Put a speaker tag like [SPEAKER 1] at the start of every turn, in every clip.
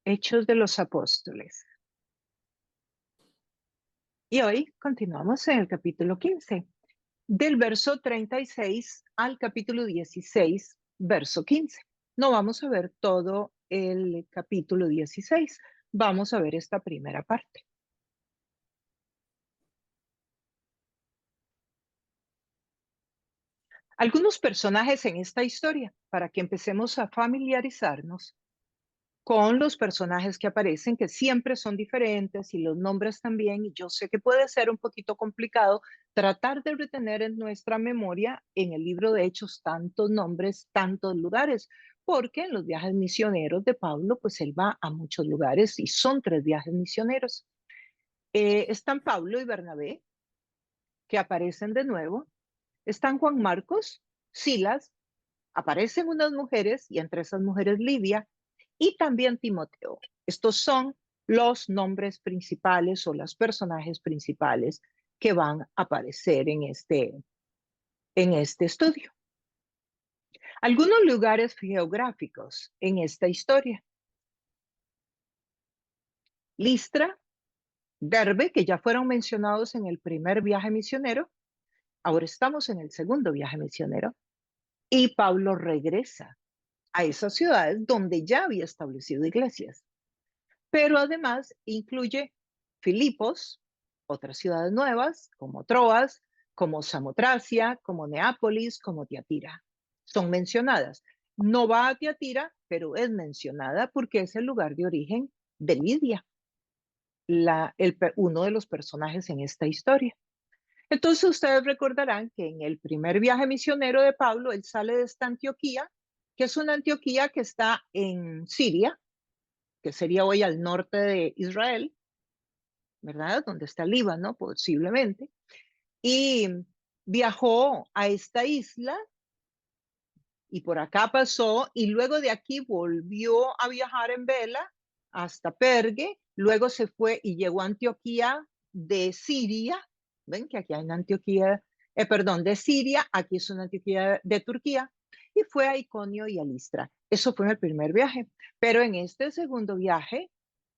[SPEAKER 1] Hechos de los Apóstoles. Y hoy continuamos en el capítulo 15, del verso 36 al capítulo 16, verso 15. No vamos a ver todo el capítulo 16, vamos a ver esta primera parte. Algunos personajes en esta historia, para que empecemos a familiarizarnos con los personajes que aparecen, que siempre son diferentes y los nombres también, y yo sé que puede ser un poquito complicado tratar de retener en nuestra memoria en el libro de Hechos tantos nombres, tantos lugares, porque en los viajes misioneros de Pablo, pues él va a muchos lugares y son 3 viajes misioneros. Están Pablo y Bernabé, que aparecen de nuevo, están Juan Marcos, Silas, aparecen unas mujeres y entre esas mujeres Lidia y también Timoteo. Estos son los nombres principales o los personajes principales que van a aparecer en este estudio. Algunos lugares geográficos en esta historia. Listra, Derbe, que ya fueron mencionados en el primer viaje misionero, ahora estamos en el segundo viaje misionero, y Pablo regresa a esas ciudades donde ya había establecido iglesias. Pero además incluye Filipos, otras ciudades nuevas, como Troas, como Samotracia, como Neápolis, como Tiatira. Son mencionadas. No va a Tiatira, pero es mencionada porque es el lugar de origen de Lidia, uno de los personajes en esta historia. Entonces ustedes recordarán que en el primer viaje misionero de Pablo, él sale de esta Antioquía, que es una Antioquía que está en Siria, que sería hoy al norte de Israel, ¿verdad? Donde está Líbano, posiblemente, y viajó a esta isla y por acá pasó y luego de aquí volvió a viajar en vela hasta Pergue, luego se fue y llegó a Antioquía de Siria, ven que aquí hay una Antioquía, perdón, de Siria, aquí es una Antioquía de Turquía, y fue a Iconio y a Listra. Eso fue en el primer viaje, pero en este segundo viaje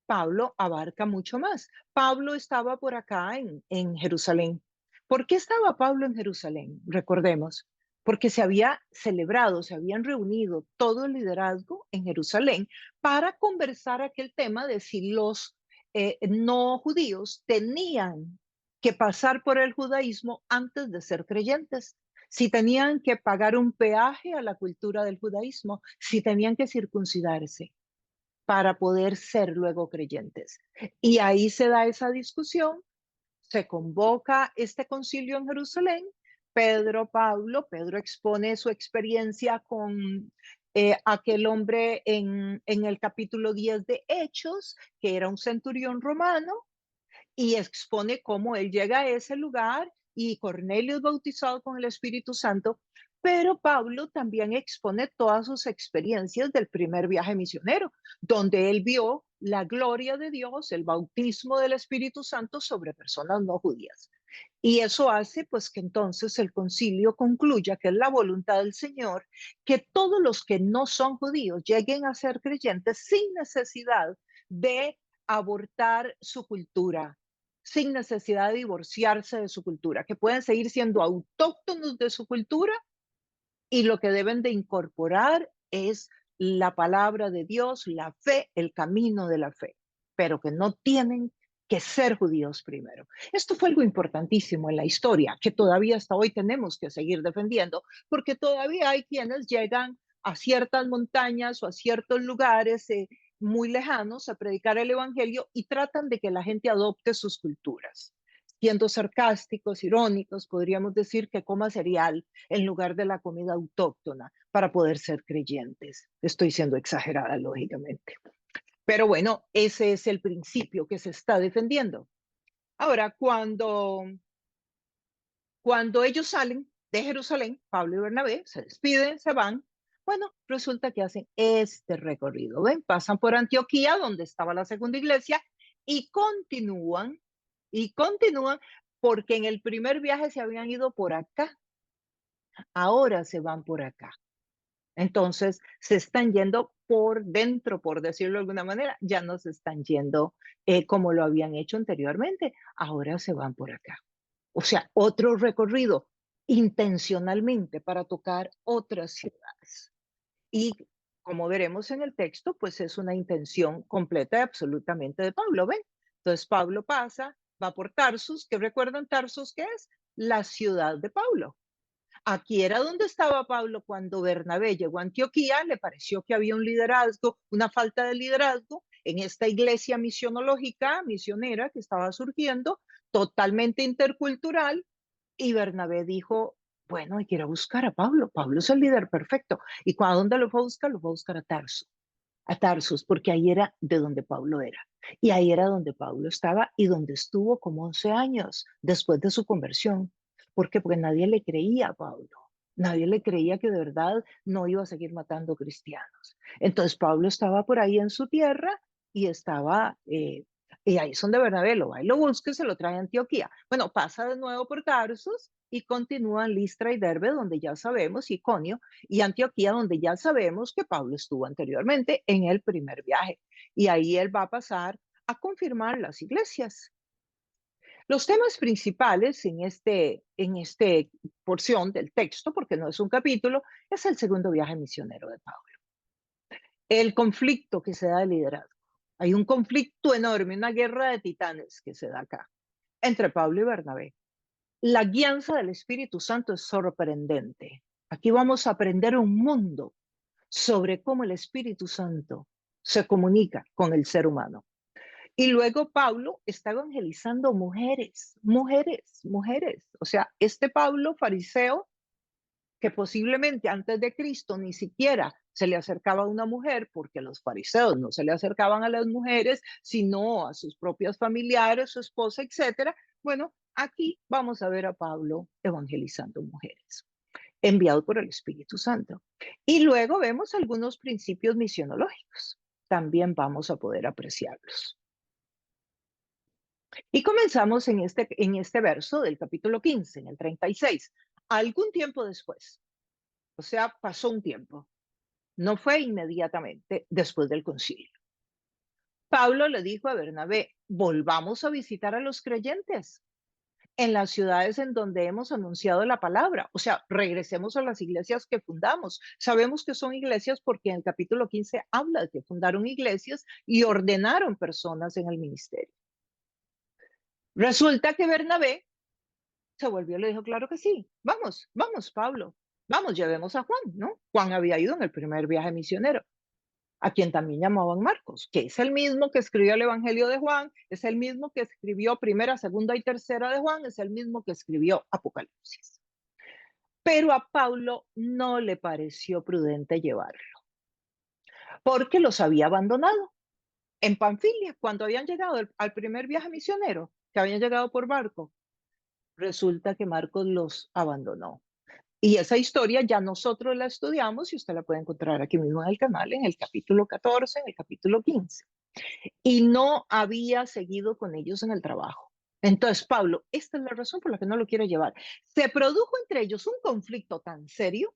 [SPEAKER 1] Pablo abarca mucho más. Pablo estaba por acá en Jerusalén. ¿Por qué estaba Pablo en Jerusalén? Recordemos, porque se había celebrado, se habían reunido todo el liderazgo en Jerusalén para conversar aquel tema de si los no judíos tenían que pasar por el judaísmo antes de ser creyentes, si tenían que pagar un peaje a la cultura del judaísmo, si tenían que circuncidarse para poder ser luego creyentes. Y ahí se da esa discusión, se convoca este concilio en Jerusalén, Pedro expone su experiencia con aquel hombre en el capítulo 10 de Hechos, que era un centurión romano, y expone cómo él llega a ese lugar y Cornelio es bautizado con el Espíritu Santo, pero Pablo también expone todas sus experiencias del primer viaje misionero, donde él vio la gloria de Dios, el bautismo del Espíritu Santo sobre personas no judías. Y eso hace pues que entonces el concilio concluya que es la voluntad del Señor que todos los que no son judíos lleguen a ser creyentes sin necesidad de abortar su cultura, sin necesidad de divorciarse de su cultura, que pueden seguir siendo autóctonos de su cultura y lo que deben de incorporar es la palabra de Dios, la fe, el camino de la fe, pero que no tienen que ser judíos primero. Esto fue algo importantísimo en la historia, que todavía hasta hoy tenemos que seguir defendiendo, porque todavía hay quienes llegan a ciertas montañas o a ciertos lugares muy lejanos a predicar el Evangelio y tratan de que la gente adopte sus culturas. Siendo sarcásticos, irónicos, podríamos decir que coma cereal en lugar de la comida autóctona para poder ser creyentes. Estoy siendo exagerada, lógicamente. Pero bueno, ese es el principio que se está defendiendo. Ahora, cuando ellos salen de Jerusalén, Pablo y Bernabé se despiden, se van. Bueno, resulta que hacen este recorrido. ¿Ven? Pasan por Antioquía, donde estaba la segunda iglesia, y continúan, porque en el primer viaje se habían ido por acá, ahora se van por acá. Entonces, se están yendo por dentro, por decirlo de alguna manera, ya no se están yendo como lo habían hecho anteriormente, ahora se van por acá. O sea, otro recorrido intencionalmente para tocar otras ciudades. Y como veremos en el texto, pues es una intención completa y absolutamente de Pablo, ¿ven? Entonces Pablo pasa, va por Tarsus, que recuerdan Tarsus, ¿qué es? La ciudad de Pablo. Aquí era donde estaba Pablo cuando Bernabé llegó a Antioquía, le pareció que había un liderazgo, una falta de liderazgo en esta iglesia misionológica, misionera que estaba surgiendo, totalmente intercultural, y Bernabé dijo, bueno, hay que ir a buscar a Pablo, Pablo es el líder perfecto. ¿Y a dónde lo fue a buscar? Lo fue a buscar a Tarsus, porque ahí era de donde Pablo era. Y ahí era donde Pablo estaba y donde estuvo como 11 años después de su conversión. ¿Por qué? Porque nadie le creía a Pablo. Nadie le creía que de verdad no iba a seguir matando cristianos. Entonces Pablo estaba por ahí en su tierra y estaba, y ahí es donde Bernabé lo va y lo busca y se lo trae a Antioquía. Bueno, pasa de nuevo por Tarsus y continúa en Listra y Derbe, donde ya sabemos, Iconio, y Antioquía, donde ya sabemos que Pablo estuvo anteriormente en el primer viaje. Y ahí él va a pasar a confirmar las iglesias. Los temas principales en este porción del texto, porque no es un capítulo, es el segundo viaje misionero de Pablo. El conflicto que se da de liderazgo. Hay un conflicto enorme, una guerra de titanes que se da acá entre Pablo y Bernabé. La guianza del Espíritu Santo es sorprendente. Aquí vamos a aprender un mundo sobre cómo el Espíritu Santo se comunica con el ser humano. Y luego Pablo está evangelizando mujeres, mujeres, mujeres. O sea, este Pablo fariseo, que posiblemente antes de Cristo ni siquiera se le acercaba a una mujer, porque los fariseos no se le acercaban a las mujeres, sino a sus propios familiares, su esposa, etcétera. Bueno, aquí vamos a ver a Pablo evangelizando mujeres, enviado por el Espíritu Santo. Y luego vemos algunos principios misionológicos. También vamos a poder apreciarlos. Y comenzamos en este verso del capítulo 15, en el 36. Algún tiempo después, o sea, pasó un tiempo, no fue inmediatamente después del concilio. Pablo le dijo a Bernabé, volvamos a visitar a los creyentes en las ciudades en donde hemos anunciado la palabra. O sea, regresemos a las iglesias que fundamos. Sabemos que son iglesias porque en el capítulo 15 habla de que fundaron iglesias y ordenaron personas en el ministerio. Resulta que Bernabé se volvió y le dijo, claro que sí, vamos, vamos, Pablo, vamos, llevemos a Juan, ¿no? Juan había ido en el primer viaje misionero, a quien también llamaban Marcos, que es el mismo que escribió el Evangelio de Juan, es el mismo que escribió primera, segunda y tercera de Juan, es el mismo que escribió Apocalipsis. Pero a Pablo no le pareció prudente llevarlo, porque los había abandonado en Panfilia, cuando habían llegado al primer viaje misionero, que habían llegado por barco. Resulta que Marcos los abandonó. Y esa historia ya nosotros la estudiamos y usted la puede encontrar aquí mismo en el canal, en el capítulo 14, en el capítulo 15. Y no había seguido con ellos en el trabajo. Entonces, Pablo, esta es la razón por la que no lo quiere llevar. Se produjo entre ellos un conflicto tan serio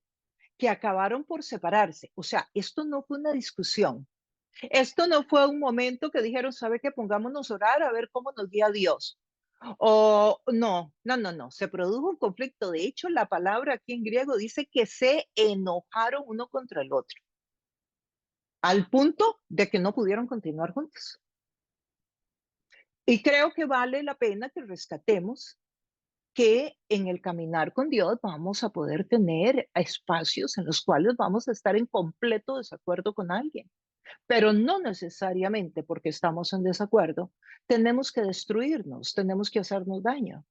[SPEAKER 1] que acabaron por separarse. O sea, esto no fue una discusión. Esto no fue un momento que dijeron, ¿sabe qué? Pongámonos a orar a ver cómo nos guía Dios. O no, no, no, no, se produjo un conflicto. De hecho, la palabra aquí en griego dice que se enojaron uno contra el otro, al punto de que no pudieron continuar juntos. Y creo que vale la pena que rescatemos que en el caminar con Dios vamos a poder tener espacios en los cuales vamos a estar en completo desacuerdo con alguien, pero no necesariamente porque estamos en desacuerdo, tenemos que destruirnos, tenemos que hacernos daño.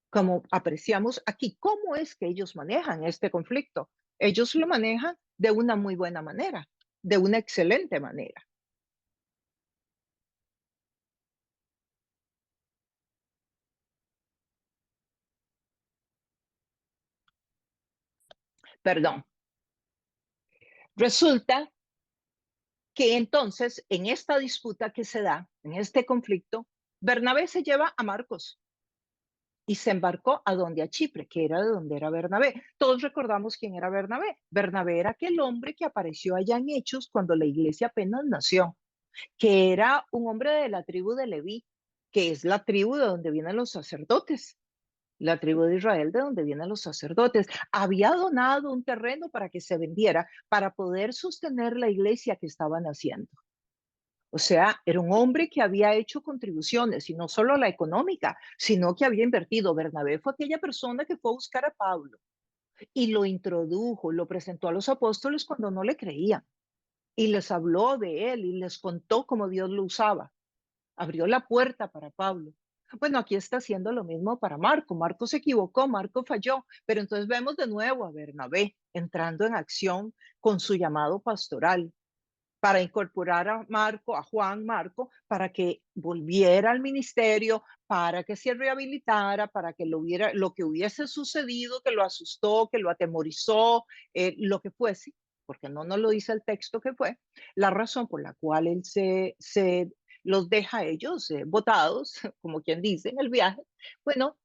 [SPEAKER 1] Como apreciamos aquí, ¿cómo es que ellos manejan este conflicto? Ellos lo manejan de una muy buena manera, de una excelente manera. Perdón. Resulta que entonces, en esta disputa que se da, en este conflicto, Bernabé se lleva a Marcos. y se embarcó a donde a Chipre, que era de donde era Bernabé. Todos recordamos quién era Bernabé. Bernabé era aquel hombre que apareció allá en Hechos cuando la iglesia apenas nació, que era un hombre de la tribu de Leví, que es la tribu de donde vienen los sacerdotes, la tribu de Israel de donde vienen los sacerdotes. Había donado un terreno para que se vendiera, para poder sostener la iglesia que estaban haciendo. O sea, era un hombre que había hecho contribuciones, y no solo la económica, sino que había invertido. Bernabé fue aquella persona que fue a buscar a Pablo y lo introdujo, lo presentó a los apóstoles cuando no le creían, y les habló de él y les contó cómo Dios lo usaba. Abrió la puerta para Pablo. Bueno, aquí está haciendo lo mismo para Marco. Marco se equivocó, Marco falló, pero entonces vemos de nuevo a Bernabé entrando en acción con su llamado pastoral para incorporar a Marco, a Juan Marco, para que volviera al ministerio, para que se rehabilitara, para que lo que hubiese sucedido, que lo asustó, que lo atemorizó, lo que fuese, porque no nos lo dice el texto que fue, la razón por la cual él se los deja a ellos botados, como quien dice, en el viaje, bueno,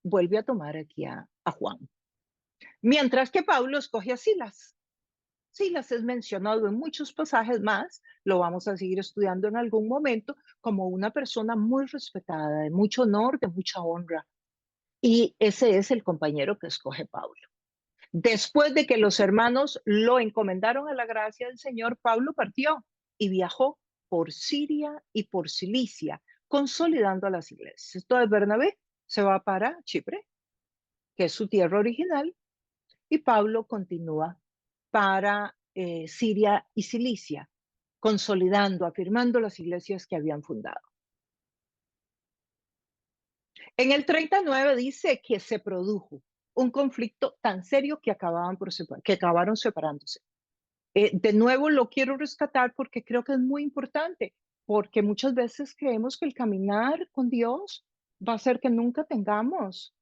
[SPEAKER 1] vuelve a tomar aquí a Juan. Mientras que Pablo escoge a Silas. Silas es mencionado en muchos pasajes más, lo vamos a seguir estudiando en algún momento, como una persona muy respetada, de mucho honor, de mucha honra. Y ese es el compañero que escoge Pablo. Después de que los hermanos lo encomendaron a la gracia del Señor, Pablo partió y viajó por Siria y por Cilicia, consolidando a las iglesias. Entonces Bernabé se va para Chipre, que es su tierra original, y Pablo continúa para Siria y Cilicia, consolidando, afirmando las iglesias que habían fundado. En el 39 dice que se produjo un conflicto tan serio que acabaron separándose. De nuevo lo quiero rescatar porque creo que es muy importante, porque muchas veces creemos que el caminar con Dios va a ser que nunca tengamos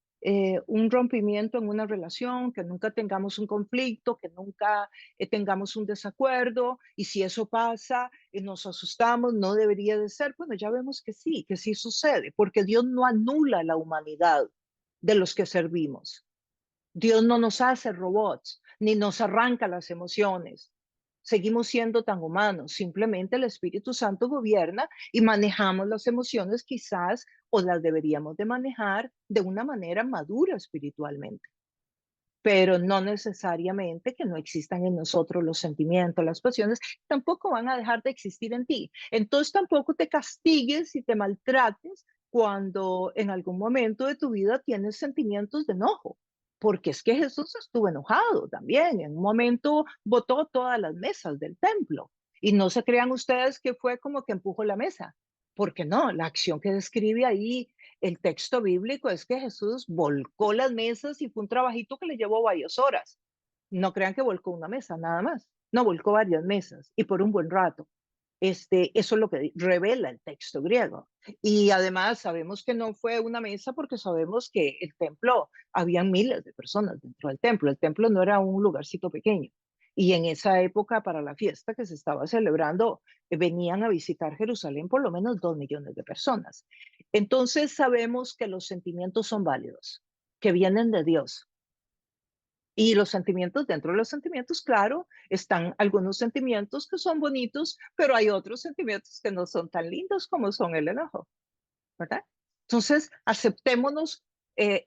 [SPEAKER 1] un rompimiento en una relación, que nunca tengamos un conflicto, que nunca tengamos un desacuerdo, y si eso pasa, nos asustamos, no debería de ser. Bueno, ya vemos que sí sucede, porque Dios no anula la humanidad de los que servimos. Dios no nos hace robots, ni nos arranca las emociones. Seguimos siendo tan humanos, simplemente el Espíritu Santo gobierna y manejamos las emociones quizás o las deberíamos de manejar de una manera madura espiritualmente, pero no necesariamente que no existan en nosotros los sentimientos, las pasiones, tampoco van a dejar de existir en ti. Entonces tampoco te castigues y te maltrates cuando en algún momento de tu vida tienes sentimientos de enojo, porque es que Jesús estuvo enojado también. En un momento botó todas las mesas del templo. Y no se crean ustedes que fue como que empujó la mesa, porque no, la acción que describe ahí el texto bíblico es que Jesús volcó las mesas y fue un trabajito que le llevó varias horas. No crean que volcó una mesa, nada más. No, volcó varias mesas y por un buen rato. Eso es lo que revela el texto griego. Y además sabemos que no fue una mesa porque sabemos que el templo, había miles de personas dentro del templo. El templo no era un lugarcito pequeño. Y en esa época, para la fiesta que se estaba celebrando, venían a visitar Jerusalén por lo menos 2 millones de personas. Entonces sabemos que los sentimientos son válidos, que vienen de Dios. Y los sentimientos, dentro de los sentimientos, claro, están algunos sentimientos que son bonitos, pero hay otros sentimientos que no son tan lindos como son el enojo, ¿verdad? Entonces, aceptémonos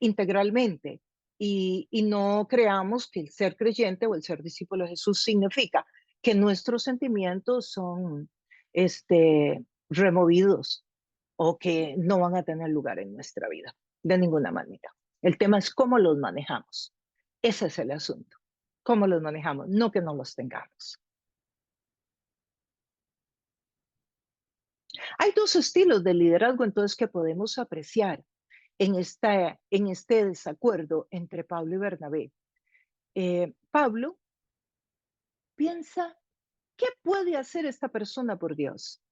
[SPEAKER 1] integralmente y no creamos que el ser creyente o el ser discípulo de Jesús significa que nuestros sentimientos son removidos o que no van a tener lugar en nuestra vida, de ninguna manera. El tema es cómo los manejamos. Ese es el asunto. ¿Cómo los manejamos? No que no los tengamos. Hay dos estilos de liderazgo entonces que podemos apreciar en este desacuerdo entre Pablo y Bernabé. Pablo piensa, ¿qué puede hacer esta persona por Dios?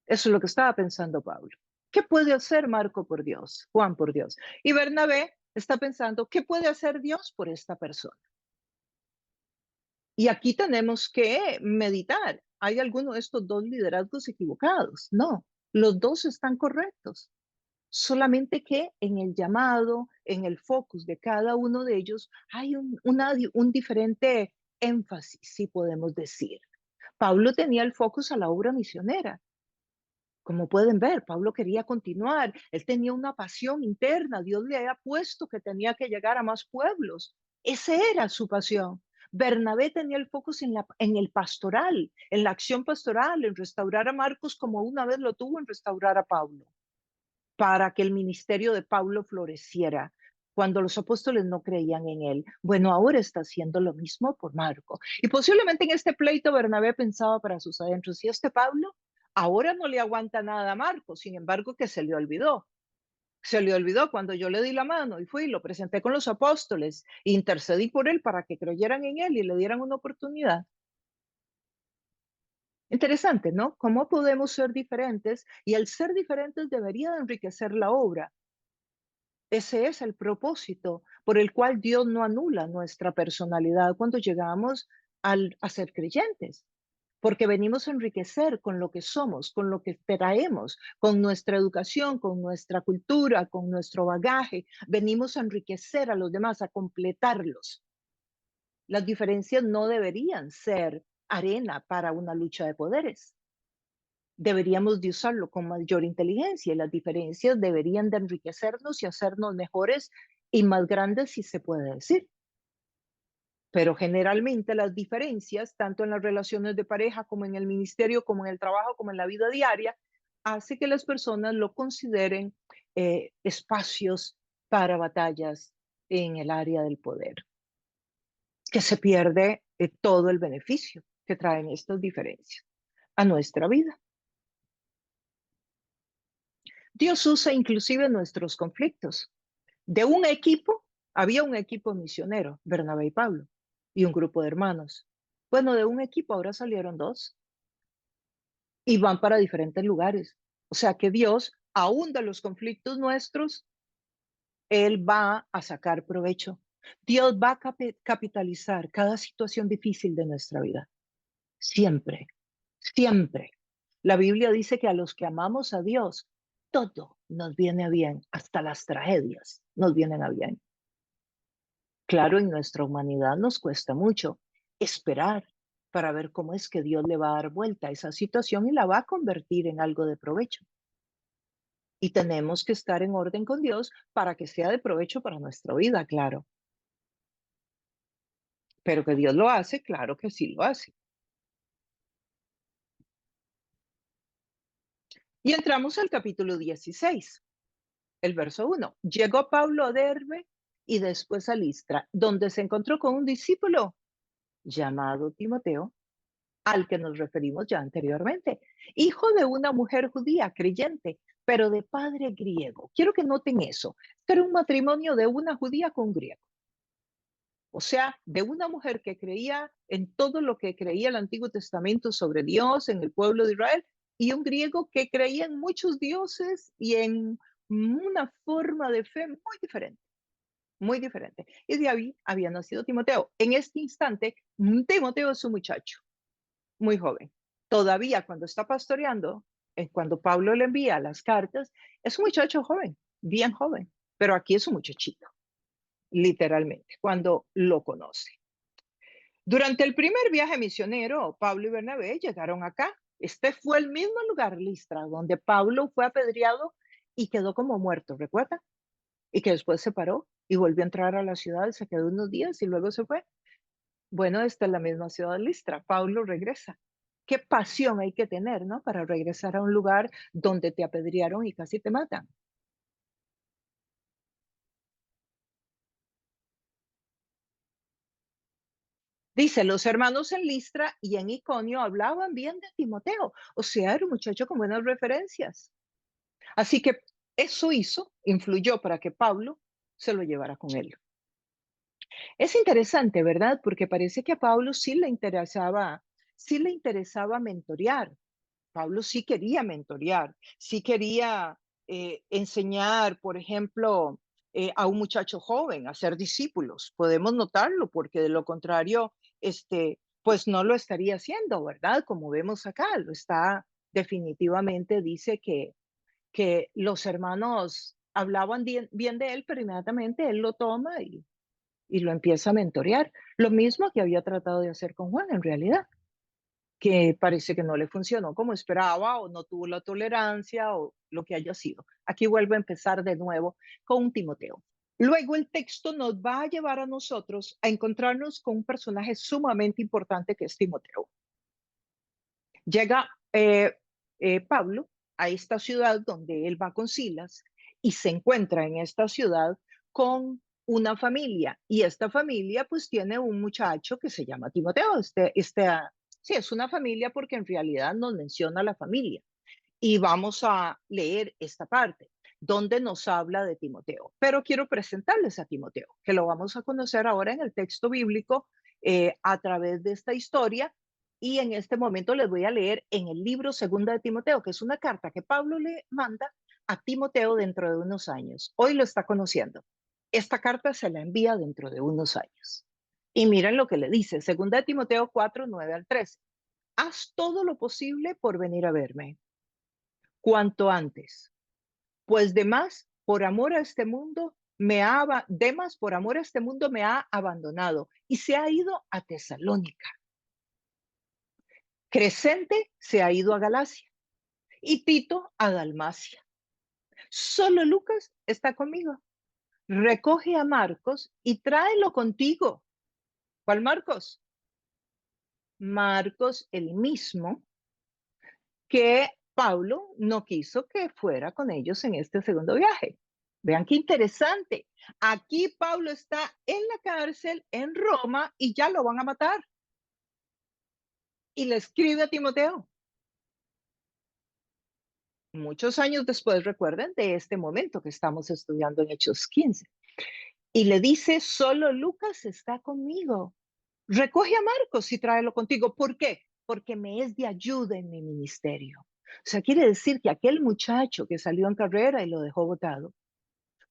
[SPEAKER 1] Eso es lo que estaba pensando Pablo. ¿Qué puede hacer Marco por Dios? Juan por Dios. Y Bernabé está pensando, ¿qué puede hacer Dios por esta persona? Y aquí tenemos que meditar. ¿Hay alguno de estos dos liderazgos equivocados? No, los dos están correctos. solamente que en el llamado, en el focus de cada uno de ellos, hay un diferente énfasis, si podemos decir. Pablo tenía el focus a la obra misionera. Como pueden ver, Pablo quería continuar, él tenía una pasión interna, Dios le había puesto que tenía que llegar a más pueblos. Esa era su pasión. Bernabé tenía el focus en el pastoral, en la acción pastoral, en restaurar a Marcos como una vez lo tuvo en restaurar a Pablo, para que el ministerio de Pablo floreciera cuando los apóstoles no creían en él. Bueno, ahora está haciendo lo mismo por Marco. Y posiblemente en este pleito Bernabé pensaba para sus adentros, ¿y este Pablo? Ahora no le aguanta nada a Marco, sin embargo que se le olvidó. Se le olvidó cuando yo le di la mano y fui y lo presenté con los apóstoles, intercedí por él para que creyeran en él y le dieran una oportunidad. Interesante, ¿no? ¿Cómo podemos ser diferentes? Y el ser diferentes debería de enriquecer la obra. Ese es el propósito por el cual Dios no anula nuestra personalidad cuando llegamos a ser creyentes, porque venimos a enriquecer con lo que somos, con lo que traemos, con nuestra educación, con nuestra cultura, con nuestro bagaje. Venimos a enriquecer a los demás, a completarlos. Las diferencias no deberían ser arena para una lucha de poderes. Deberíamos de usarlo con mayor inteligencia. Las diferencias deberían de enriquecernos y hacernos mejores y más grandes, si se puede decir. Pero generalmente las diferencias, tanto en las relaciones de pareja como en el ministerio, como en el trabajo, como en la vida diaria, hace que las personas lo consideren espacios para batallas en el área del poder, que se pierde todo el beneficio que traen estas diferencias a nuestra vida. Dios usa inclusive nuestros conflictos. De un equipo, había un equipo misionero, Bernabé y Pablo, y un grupo de hermanos. Bueno, de un equipo ahora salieron dos y van para diferentes lugares. O sea que Dios, aún de los conflictos nuestros, Él va a sacar provecho. Dios va a capitalizar cada situación difícil de nuestra vida. Siempre, siempre. La Biblia dice que a los que amamos a Dios, todo nos viene a bien, hasta las tragedias nos vienen a bien. Claro, en nuestra humanidad nos cuesta mucho esperar para ver cómo es que Dios le va a dar vuelta a esa situación y la va a convertir en algo de provecho. Y tenemos que estar en orden con Dios para que sea de provecho para nuestra vida, claro. Pero que Dios lo hace, claro que sí lo hace. Y entramos al capítulo 16, el verso 1. Llegó Pablo a Derbe y después a Listra, donde se encontró con un discípulo llamado Timoteo, al que nos referimos ya anteriormente, hijo de una mujer judía creyente, pero de padre griego. Quiero que noten eso. Era un matrimonio de una judía con un griego. O sea, de una mujer que creía en todo lo que creía el Antiguo Testamento sobre Dios, en el pueblo de Israel, y un griego que creía en muchos dioses y en una forma de fe muy diferente, muy diferente. Y de ahí había nacido Timoteo. En este instante, Timoteo es un muchacho muy joven. Todavía cuando está pastoreando, cuando Pablo le envía las cartas, es un muchacho joven, bien joven, pero aquí es un muchachito, literalmente, cuando lo conoce. Durante el primer viaje misionero, Pablo y Bernabé llegaron acá. Este fue el mismo lugar, Listra, donde Pablo fue apedreado y quedó como muerto, ¿recuerda? Y que después se paró y volvió a entrar a la ciudad, se quedó unos días y luego se fue. Bueno, esta es la misma ciudad de Listra. Pablo regresa. Qué pasión hay que tener, ¿no? Para regresar a un lugar donde te apedrearon y casi te matan. Dice, los hermanos en Listra y en Iconio hablaban bien de Timoteo. O sea, era un muchacho con buenas referencias. Así que eso influyó para que Pablo se lo llevara con él. Es interesante, ¿verdad? Porque parece que a Pablo sí le interesaba mentorear. Pablo sí quería mentorear, sí quería enseñar, por ejemplo, a un muchacho joven a ser discípulos. Podemos notarlo porque de lo contrario, pues no lo estaría haciendo, ¿verdad? Como vemos acá, lo está definitivamente, dice que los hermanos hablaban bien de él, pero inmediatamente él lo toma y lo empieza a mentorear. Lo mismo que había tratado de hacer con Juan en realidad, que parece que no le funcionó como esperaba o no tuvo la tolerancia o lo que haya sido. Aquí vuelve a empezar de nuevo con Timoteo. Luego el texto nos va a llevar a nosotros a encontrarnos con un personaje sumamente importante que es Timoteo. Llega Pablo a esta ciudad donde él va con Silas y se encuentra en esta ciudad con una familia y esta familia pues tiene un muchacho que se llama Timoteo. Sí, es una familia porque en realidad nos menciona la familia y vamos a leer esta parte donde nos habla de Timoteo. Pero quiero presentarles a Timoteo, que lo vamos a conocer ahora en el texto bíblico a través de esta historia. Y en este momento les voy a leer en el libro Segunda de Timoteo, que es una carta que Pablo le manda a Timoteo dentro de unos años. Hoy lo está conociendo. Esta carta se la envía dentro de unos años. Y miren lo que le dice, Segunda de Timoteo 4, 9 al 13. Haz todo lo posible por venir a verme cuanto antes, pues Demas, por amor a este mundo, Demas, por amor a este mundo, me ha abandonado y se ha ido a Tesalónica. Crescente se ha ido a Galacia y Tito a Dalmacia. Solo Lucas está conmigo. Recoge a Marcos y tráelo contigo. ¿Cuál Marcos? Marcos, el mismo que Pablo no quiso que fuera con ellos en este segundo viaje. Vean qué interesante. Aquí Pablo está en la cárcel en Roma y ya lo van a matar. Y le escribe a Timoteo. Muchos años después, recuerden, de este momento que estamos estudiando en Hechos 15. Y le dice, solo Lucas está conmigo. Recoge a Marcos y tráelo contigo. ¿Por qué? Porque me es de ayuda en mi ministerio. O sea, quiere decir que aquel muchacho que salió en carrera y lo dejó botado,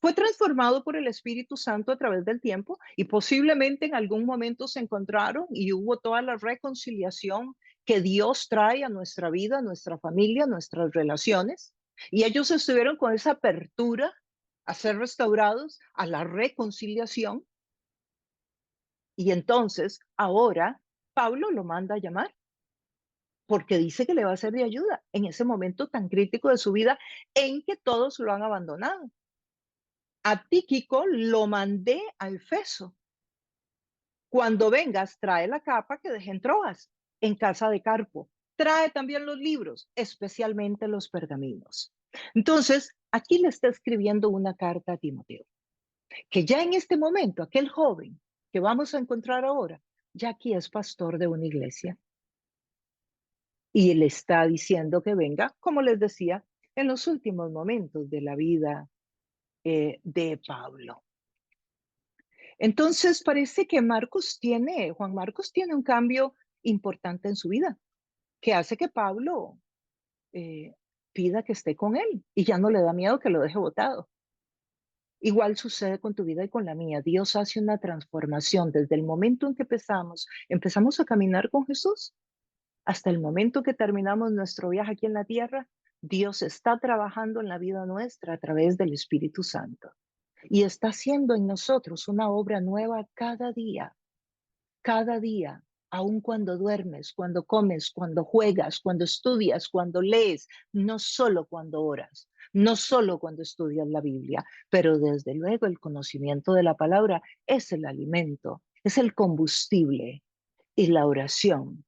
[SPEAKER 1] fue transformado por el Espíritu Santo a través del tiempo y posiblemente en algún momento se encontraron y hubo toda la reconciliación que Dios trae a nuestra vida, a nuestra familia, a nuestras relaciones. Y ellos estuvieron con esa apertura a ser restaurados, a la reconciliación. Y entonces ahora Pablo lo manda a llamar porque dice que le va a ser de ayuda en ese momento tan crítico de su vida en que todos lo han abandonado. A Tíquico lo mandé a Efeso. Cuando vengas, trae la capa que dejé en Troas, en casa de Carpo. Trae también los libros, especialmente los pergaminos. Entonces, aquí le está escribiendo una carta a Timoteo, que ya en este momento, aquel joven que vamos a encontrar ahora, ya aquí es pastor de una iglesia. Y le está diciendo que venga, como les decía, en los últimos momentos de la vida de Pablo. Entonces parece que Juan Marcos tiene un cambio importante en su vida, que hace que Pablo eh, pida que esté con él y ya no le da miedo que lo deje botado. Igual sucede con tu vida y con la mía. Dios hace una transformación desde el momento en que empezamos a caminar con Jesús hasta el momento que terminamos nuestro viaje aquí en la tierra. Dios está trabajando en la vida nuestra a través del Espíritu Santo y está haciendo en nosotros una obra nueva cada día, aun cuando duermes, cuando comes, cuando juegas, cuando estudias, cuando lees, no solo cuando oras, no solo cuando estudias la Biblia, pero desde luego el conocimiento de la palabra es el alimento, es el combustible y la oración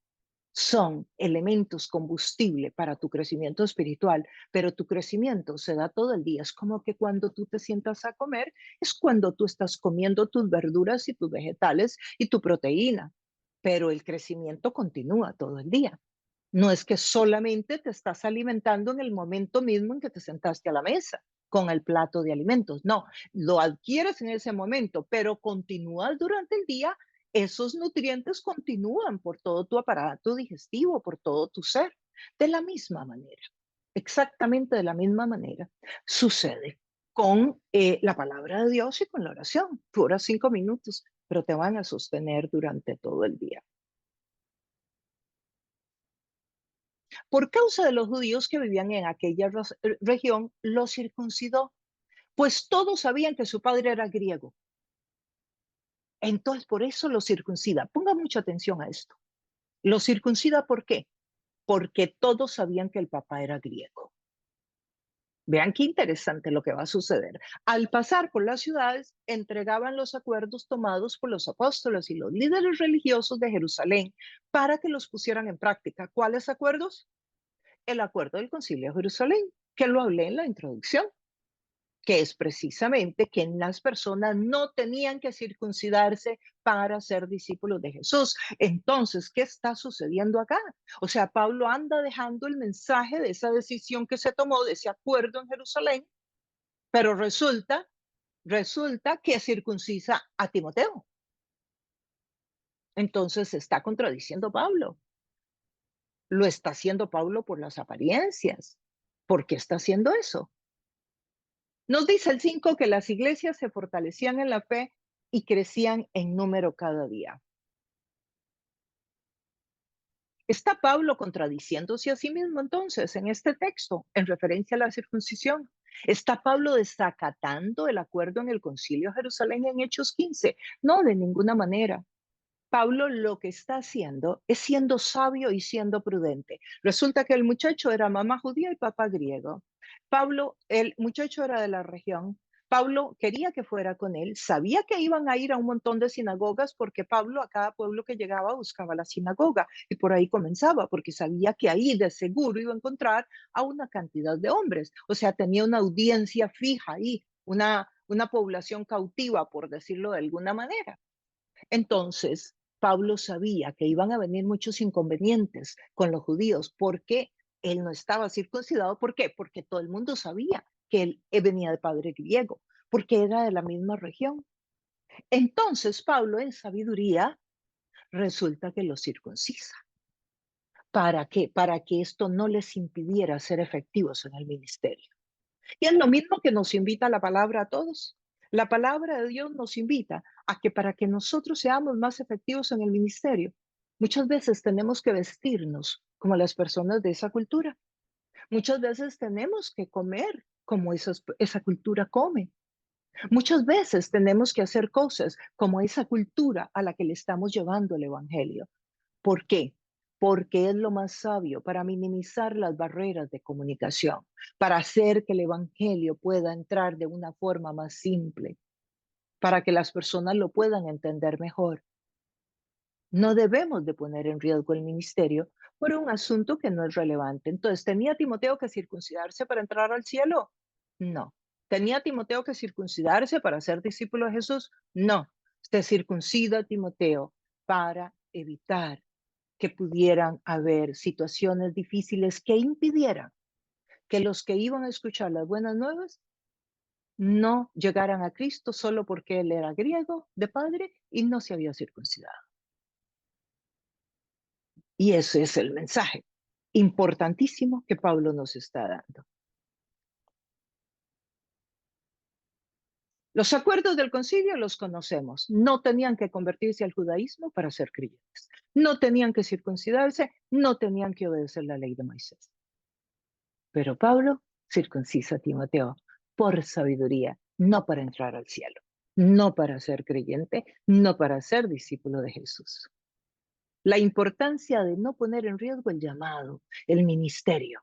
[SPEAKER 1] son elementos combustible para tu crecimiento espiritual, pero tu crecimiento se da todo el día. Es como que cuando tú te sientas a comer, es cuando tú estás comiendo tus verduras y tus vegetales y tu proteína, pero el crecimiento continúa todo el día. No es que solamente te estás alimentando en el momento mismo en que te sentaste a la mesa con el plato de alimentos. No, lo adquieres en ese momento, pero continúas durante el día. Esos nutrientes continúan por todo tu aparato digestivo, por todo tu ser. De la misma manera, exactamente de la misma manera, sucede con la palabra de Dios y con la oración. Tú oras 5 minutos, pero te van a sostener durante todo el día. por causa de los judíos que vivían en aquella región, los circuncidó, pues todos sabían que su padre era griego. Entonces, por eso los circuncida. Ponga mucha atención a esto. Los circuncida, ¿por qué? Porque todos sabían que el papá era griego. Vean qué interesante lo que va a suceder. Al pasar por las ciudades, entregaban los acuerdos tomados por los apóstoles y los líderes religiosos de Jerusalén para que los pusieran en práctica. ¿Cuáles acuerdos? El acuerdo del Concilio de Jerusalén, que lo hablé en la introducción, que es precisamente que las personas no tenían que circuncidarse para ser discípulos de Jesús. Entonces, ¿qué está sucediendo acá? O sea, Pablo anda dejando el mensaje de esa decisión que se tomó, de ese acuerdo en Jerusalén, pero resulta que circuncisa a Timoteo. Entonces se está contradiciendo Pablo. Lo está haciendo Pablo por las apariencias. ¿Por qué está haciendo eso? Nos dice el 5 que las iglesias se fortalecían en la fe y crecían en número cada día. ¿Está Pablo contradiciéndose a sí mismo entonces en este texto en referencia a la circuncisión? ¿Está Pablo desacatando el acuerdo en el Concilio de Jerusalén en Hechos 15? No, de ninguna manera. Pablo lo que está haciendo es siendo sabio y siendo prudente. Resulta que el muchacho era mamá judía y papá griego. Pablo, el muchacho era de la región. Pablo quería que fuera con él, sabía que iban a ir a un montón de sinagogas porque Pablo a cada pueblo que llegaba buscaba la sinagoga y por ahí comenzaba porque sabía que ahí de seguro iba a encontrar a una cantidad de hombres. O sea, tenía una audiencia fija ahí, una población cautiva, por decirlo de alguna manera. Entonces, Pablo sabía que iban a venir muchos inconvenientes con los judíos porque él no estaba circuncidado. ¿Por qué? Porque todo el mundo sabía que él venía de padre griego, porque era de la misma región. Entonces, Pablo, en sabiduría, resulta que lo circuncisa. ¿Para qué? Para que esto no les impidiera ser efectivos en el ministerio. Y es lo mismo que nos invita la palabra a todos. La palabra de Dios nos invita a que para que nosotros seamos más efectivos en el ministerio, muchas veces tenemos que vestirnos como las personas de esa cultura. Muchas veces tenemos que comer como esa cultura come. Muchas veces tenemos que hacer cosas como esa cultura a la que le estamos llevando el Evangelio. ¿Por qué? Porque es lo más sabio para minimizar las barreras de comunicación, para hacer que el evangelio pueda entrar de una forma más simple, para que las personas lo puedan entender mejor. No debemos de poner en riesgo el ministerio por un asunto que no es relevante. Entonces, ¿tenía Timoteo que circuncidarse para entrar al cielo? No. ¿Tenía Timoteo que circuncidarse para ser discípulo de Jesús? No. Se circuncida Timoteo para evitar que pudieran haber situaciones difíciles que impidieran que los que iban a escuchar las buenas nuevas no llegaran a Cristo solo porque él era griego de padre y no se había circuncidado. Y ese es el mensaje importantísimo que Pablo nos está dando. Los acuerdos del concilio los conocemos. No tenían que convertirse al judaísmo para ser creyentes. No tenían que circuncidarse, no tenían que obedecer la ley de Moisés. Pero Pablo circuncisa a Timoteo por sabiduría, no para entrar al cielo, no para ser creyente, no para ser discípulo de Jesús. La importancia de no poner en riesgo el llamado, el ministerio.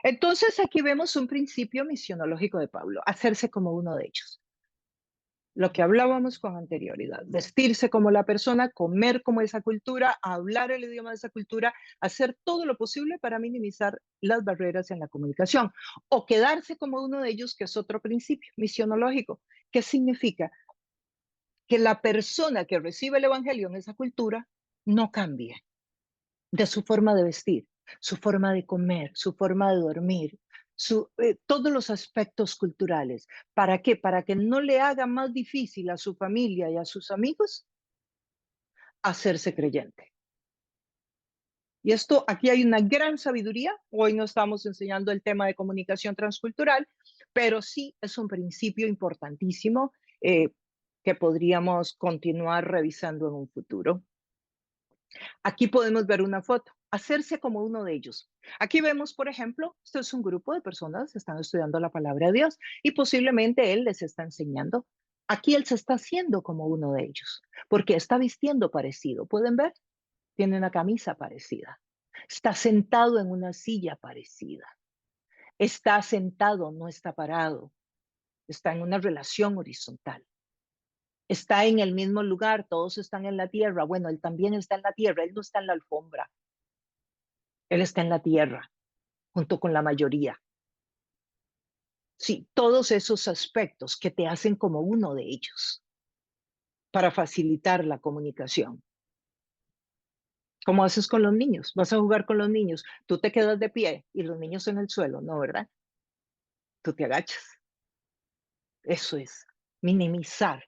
[SPEAKER 1] Entonces aquí vemos un principio misionológico de Pablo, hacerse como uno de ellos. Lo que hablábamos con anterioridad, vestirse como la persona, comer como esa cultura, hablar el idioma de esa cultura, hacer todo lo posible para minimizar las barreras en la comunicación o quedarse como uno de ellos, que es otro principio misionológico. ¿Qué significa? Que la persona que recibe el evangelio en esa cultura no cambie de su forma de vestir, su forma de comer, su forma de dormir, todos los aspectos culturales. ¿Para qué? Para que no le haga más difícil a su familia y a sus amigos hacerse creyente. Y esto, aquí hay una gran sabiduría. Hoy no estamos enseñando el tema de comunicación transcultural, pero sí es un principio importantísimo que podríamos continuar revisando en un futuro. Aquí podemos ver una foto, hacerse como uno de ellos. Aquí vemos, por ejemplo, esto es un grupo de personas que están estudiando la palabra de Dios y posiblemente Él les está enseñando. Aquí Él se está haciendo como uno de ellos, porque está vistiendo parecido. ¿Pueden ver? Tiene una camisa parecida. Está sentado en una silla parecida. Está sentado, no está parado. Está en una relación horizontal. Está en el mismo lugar, todos están en la tierra. Bueno, Él también está en la tierra, Él no está en la alfombra. Él está en la tierra, junto con la mayoría. Sí, todos esos aspectos que te hacen como uno de ellos para facilitar la comunicación. ¿Cómo haces con los niños? Vas a jugar con los niños, tú te quedas de pie y los niños en el suelo, ¿no, verdad? Tú te agachas. Eso es minimizar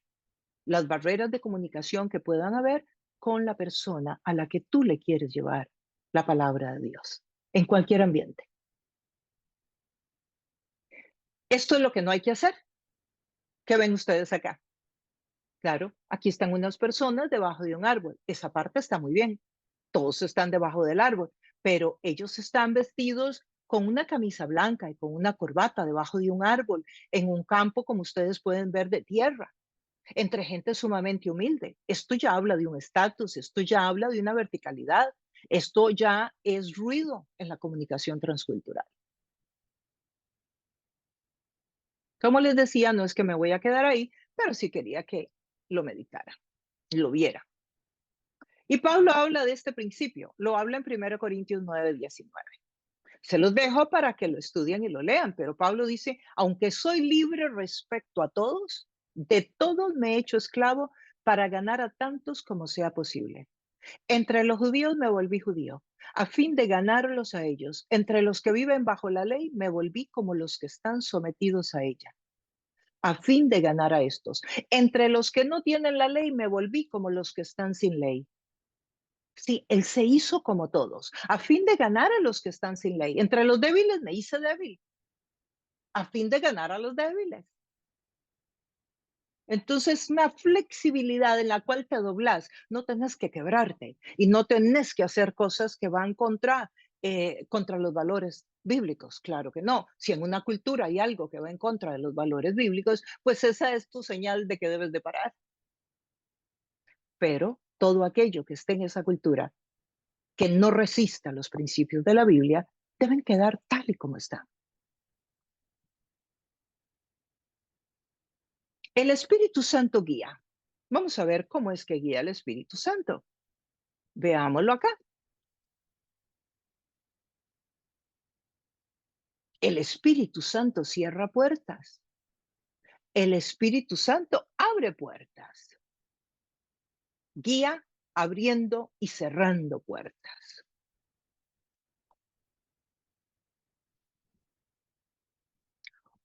[SPEAKER 1] las barreras de comunicación que puedan haber con la persona a la que tú le quieres llevar la palabra de Dios, en cualquier ambiente. Esto es lo que no hay que hacer. ¿Qué ven ustedes acá? Claro, aquí están unas personas debajo de un árbol. Esa parte está muy bien. Todos están debajo del árbol, pero ellos están vestidos con una camisa blanca y con una corbata debajo de un árbol, en un campo, como ustedes pueden ver, de tierra, entre gente sumamente humilde. Esto ya habla de un estatus, esto ya habla de una verticalidad, esto ya es ruido en la comunicación transcultural. Como les decía, no es que me voy a quedar ahí, pero sí quería que lo meditara, lo viera. Y Pablo habla de este principio, lo habla en 1 Corintios 9:19. Se los dejo para que lo estudien y lo lean, pero Pablo dice, aunque soy libre respecto a todos, de todos me he hecho esclavo para ganar a tantos como sea posible. Entre los judíos me volví judío, a fin de ganarlos a ellos. Entre los que viven bajo la ley me volví como los que están sometidos a ella, a fin de ganar a estos. Entre los que no tienen la ley me volví como los que están sin ley. Sí, él se hizo como todos, a fin de ganar a los que están sin ley. Entre los débiles me hice débil, a fin de ganar a los débiles. Entonces, una flexibilidad en la cual te doblas, no tenés que quebrarte y no tenés que hacer cosas que van contra los valores bíblicos. Claro que no. Si en una cultura hay algo que va en contra de los valores bíblicos, pues esa es tu señal de que debes de parar. Pero todo aquello que esté en esa cultura que no resista los principios de la Biblia, deben quedar tal y como están. El Espíritu Santo guía. Vamos a ver cómo es que guía el Espíritu Santo. Veámoslo acá. El Espíritu Santo cierra puertas. El Espíritu Santo abre puertas. Guía abriendo y cerrando puertas.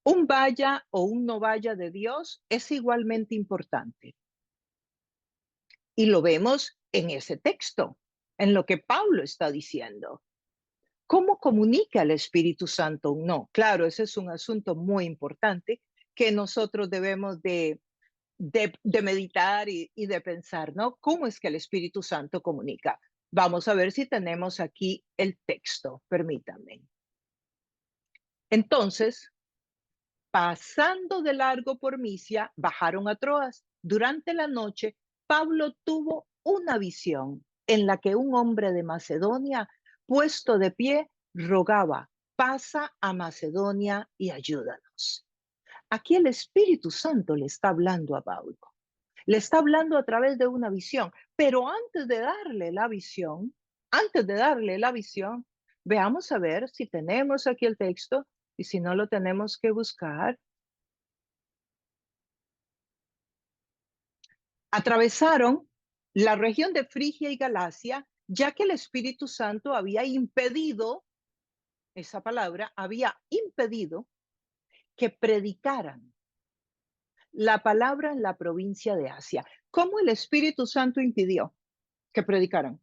[SPEAKER 1] Un vaya o un no vaya de Dios es igualmente importante. Y lo vemos en ese texto, en lo que Pablo está diciendo. ¿Cómo comunica el Espíritu Santo un no? Claro, ese es un asunto muy importante que nosotros debemos de meditar y de pensar, ¿no? ¿Cómo es que el Espíritu Santo comunica? Vamos a ver si tenemos aquí el texto, permítanme. Entonces, pasando de largo por Misia, bajaron a Troas. Durante la noche, Pablo tuvo una visión en la que un hombre de Macedonia, puesto de pie, rogaba, pasa a Macedonia y ayúdanos. Aquí el Espíritu Santo le está hablando a Pablo. Le está hablando a través de una visión, pero antes de darle la visión, veamos a ver si tenemos aquí el texto y si no lo tenemos que buscar. Atravesaron la región de Frigia y Galacia, ya que el Espíritu Santo había impedido, esa palabra, había impedido que predicaran la palabra en la provincia de Asia. ¿Cómo el Espíritu Santo impidió que predicaran?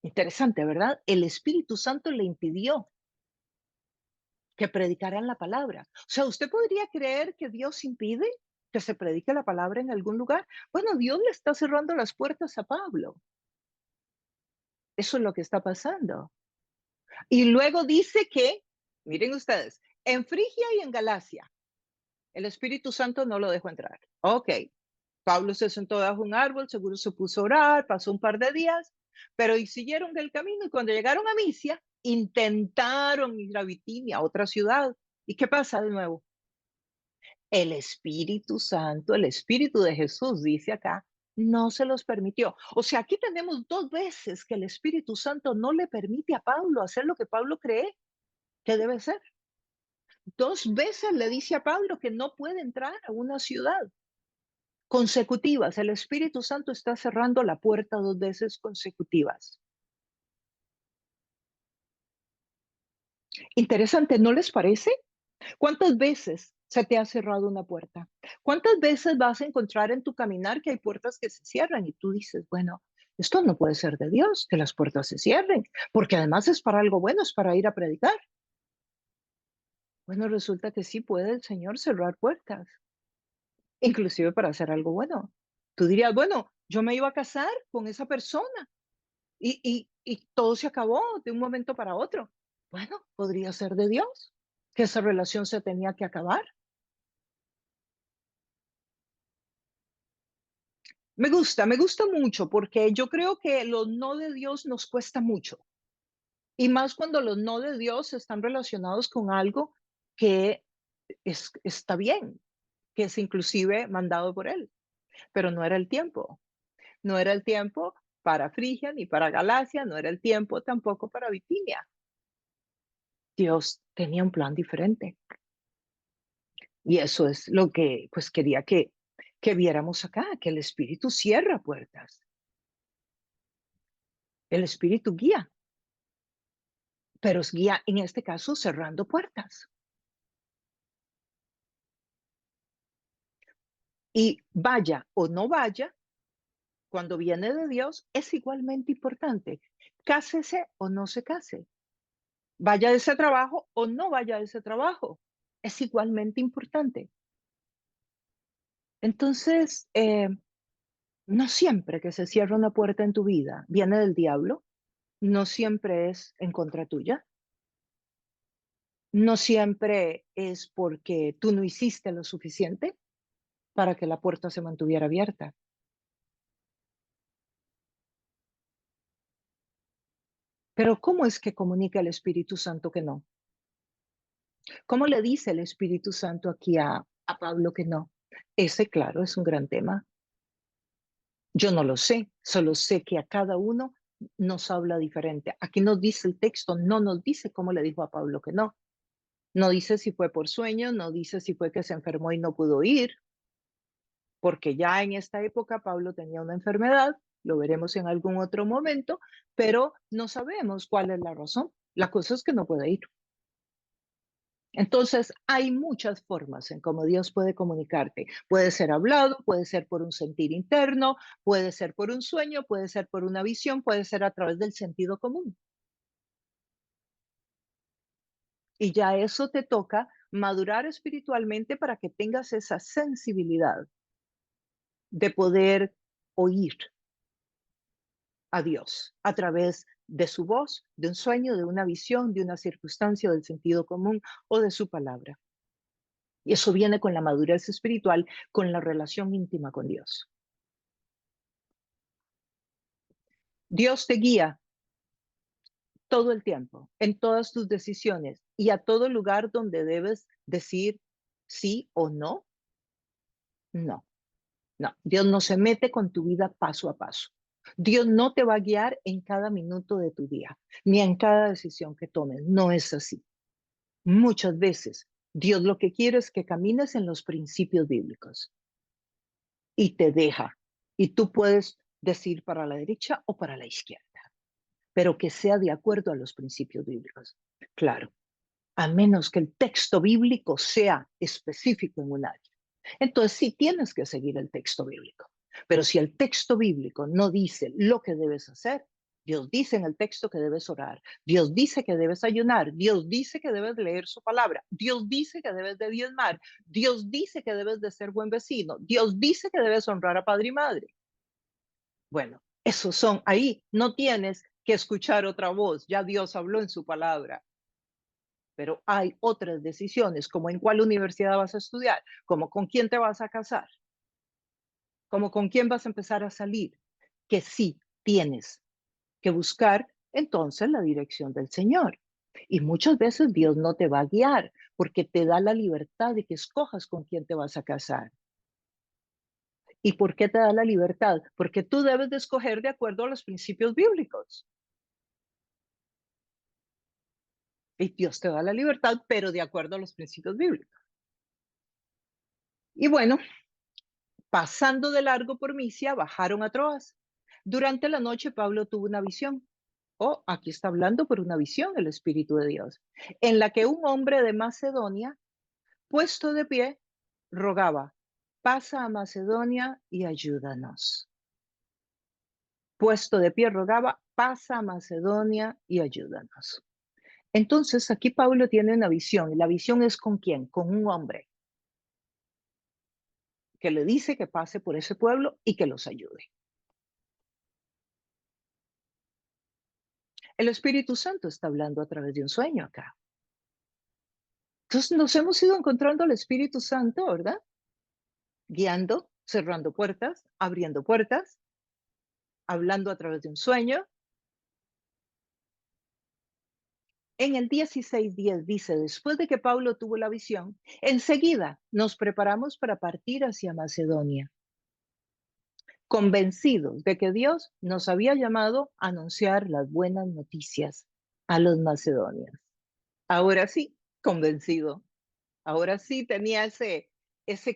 [SPEAKER 1] Interesante, ¿verdad? El Espíritu Santo le impidió que predicaran la palabra. O sea, ¿usted podría creer que Dios impide que se predique la palabra en algún lugar? Bueno, Dios le está cerrando las puertas a Pablo. Eso es lo que está pasando. Y luego dice que, miren ustedes, en Frigia y en Galacia, el Espíritu Santo no lo dejó entrar. Ok, Pablo se sentó bajo un árbol, seguro se puso a orar, pasó un par de días, pero y siguieron el camino y cuando llegaron a Misia, intentaron ir a Bitinia, a otra ciudad. ¿Y qué pasa de nuevo? El Espíritu Santo, el Espíritu de Jesús, dice acá, no se los permitió. O sea, aquí tenemos dos veces que el Espíritu Santo no le permite a Pablo hacer lo que Pablo cree que debe ser. Dos veces le dice a Pablo que no puede entrar a una ciudad consecutivas. El Espíritu Santo está cerrando la puerta dos veces consecutivas. Interesante, ¿no les parece? ¿Cuántas veces se te ha cerrado una puerta? ¿Cuántas veces vas a encontrar en tu caminar que hay puertas que se cierran y tú dices, bueno, esto no puede ser de Dios, que las puertas se cierren, porque además es para algo bueno, es para ir a predicar? Bueno, resulta que sí puede el Señor cerrar puertas, inclusive para hacer algo bueno. Tú dirías, bueno, yo me iba a casar con esa persona y todo se acabó de un momento para otro. Bueno, podría ser de Dios, que esa relación se tenía que acabar. Me gusta mucho porque yo creo que los no de Dios nos cuesta mucho. Y más cuando los no de Dios están relacionados con algo que está bien, que es inclusive mandado por Él. Pero no era el tiempo. No era el tiempo para Frigia ni para Galacia, no era el tiempo tampoco para Bitinia. Dios tenía un plan diferente. Y eso es lo que pues quería que viéramos acá, que el Espíritu cierra puertas. El Espíritu guía, pero es guía en este caso cerrando puertas. Y vaya o no vaya, cuando viene de Dios, es igualmente importante. Cásese o no se case. Vaya de ese trabajo o no vaya de ese trabajo. Es igualmente importante. Entonces, no siempre que se cierra una puerta en tu vida viene del diablo, no siempre es en contra tuya, no siempre es porque tú no hiciste lo suficiente para que la puerta se mantuviera abierta. Pero ¿cómo es que comunica el Espíritu Santo que no? ¿Cómo le dice el Espíritu Santo aquí a Pablo que no? Ese, claro, es un gran tema. Yo no lo sé, solo sé que a cada uno nos habla diferente. Aquí nos dice el texto, no nos dice cómo le dijo a Pablo que no. No dice si fue por sueño, no dice si fue que se enfermó y no pudo ir, porque ya en esta época Pablo tenía una enfermedad, lo veremos en algún otro momento, pero no sabemos cuál es la razón. La cosa es que no puede ir. Entonces, hay muchas formas en cómo Dios puede comunicarte. Puede ser hablado, puede ser por un sentir interno, puede ser por un sueño, puede ser por una visión, puede ser a través del sentido común. Y ya eso te toca madurar espiritualmente para que tengas esa sensibilidad de poder oír a Dios a través de su voz, de un sueño, de una visión, de una circunstancia, del sentido común o de su palabra. Y eso viene con la madurez espiritual, con la relación íntima con Dios. Dios te guía todo el tiempo, en todas tus decisiones y a todo lugar donde debes decir sí o no. No, no. Dios no se mete con tu vida paso a paso. Dios no te va a guiar en cada minuto de tu día, ni en cada decisión que tomes. No es así. Muchas veces Dios lo que quiere es que camines en los principios bíblicos y te deja. Y tú puedes decir para la derecha o para la izquierda, pero que sea de acuerdo a los principios bíblicos. Claro, a menos que el texto bíblico sea específico en un área. Entonces sí tienes que seguir el texto bíblico. Pero si el texto bíblico no dice lo que debes hacer, Dios dice en el texto que debes orar, Dios dice que debes ayunar, Dios dice que debes leer su palabra, Dios dice que debes de diezmar, Dios dice que debes de ser buen vecino, Dios dice que debes honrar a padre y madre. Bueno, esos son, ahí no tienes que escuchar otra voz. Ya Dios habló en su palabra. Pero hay otras decisiones, como en cuál universidad vas a estudiar, como con quién te vas a casar, como con quién vas a empezar a salir, que sí tienes que buscar entonces la dirección del Señor. Y muchas veces Dios no te va a guiar porque te da la libertad de que escojas con quién te vas a casar. ¿Y por qué te da la libertad? Porque tú debes de escoger de acuerdo a los principios bíblicos. Y Dios te da la libertad, pero de acuerdo a los principios bíblicos. Y bueno, pasando de largo por Misia, bajaron a Troas. Durante la noche Pablo tuvo una visión. Oh, aquí está hablando por una visión el Espíritu de Dios, en la que un hombre de Macedonia, puesto de pie, rogaba, pasa a Macedonia y ayúdanos. Puesto de pie rogaba, pasa a Macedonia y ayúdanos. Entonces aquí Pablo tiene una visión, y la visión es con quién, con un hombre que le dice que pase por ese pueblo y que los ayude. El Espíritu Santo está hablando a través de un sueño acá. Entonces nos hemos ido encontrando al Espíritu Santo, ¿verdad? Guiando, cerrando puertas, abriendo puertas, hablando a través de un sueño. En el 16:10 dice, después de que Pablo tuvo la visión, enseguida nos preparamos para partir hacia Macedonia, convencidos de que Dios nos había llamado a anunciar las buenas noticias a los macedonios. Ahora sí, convencido. Ahora sí tenía ese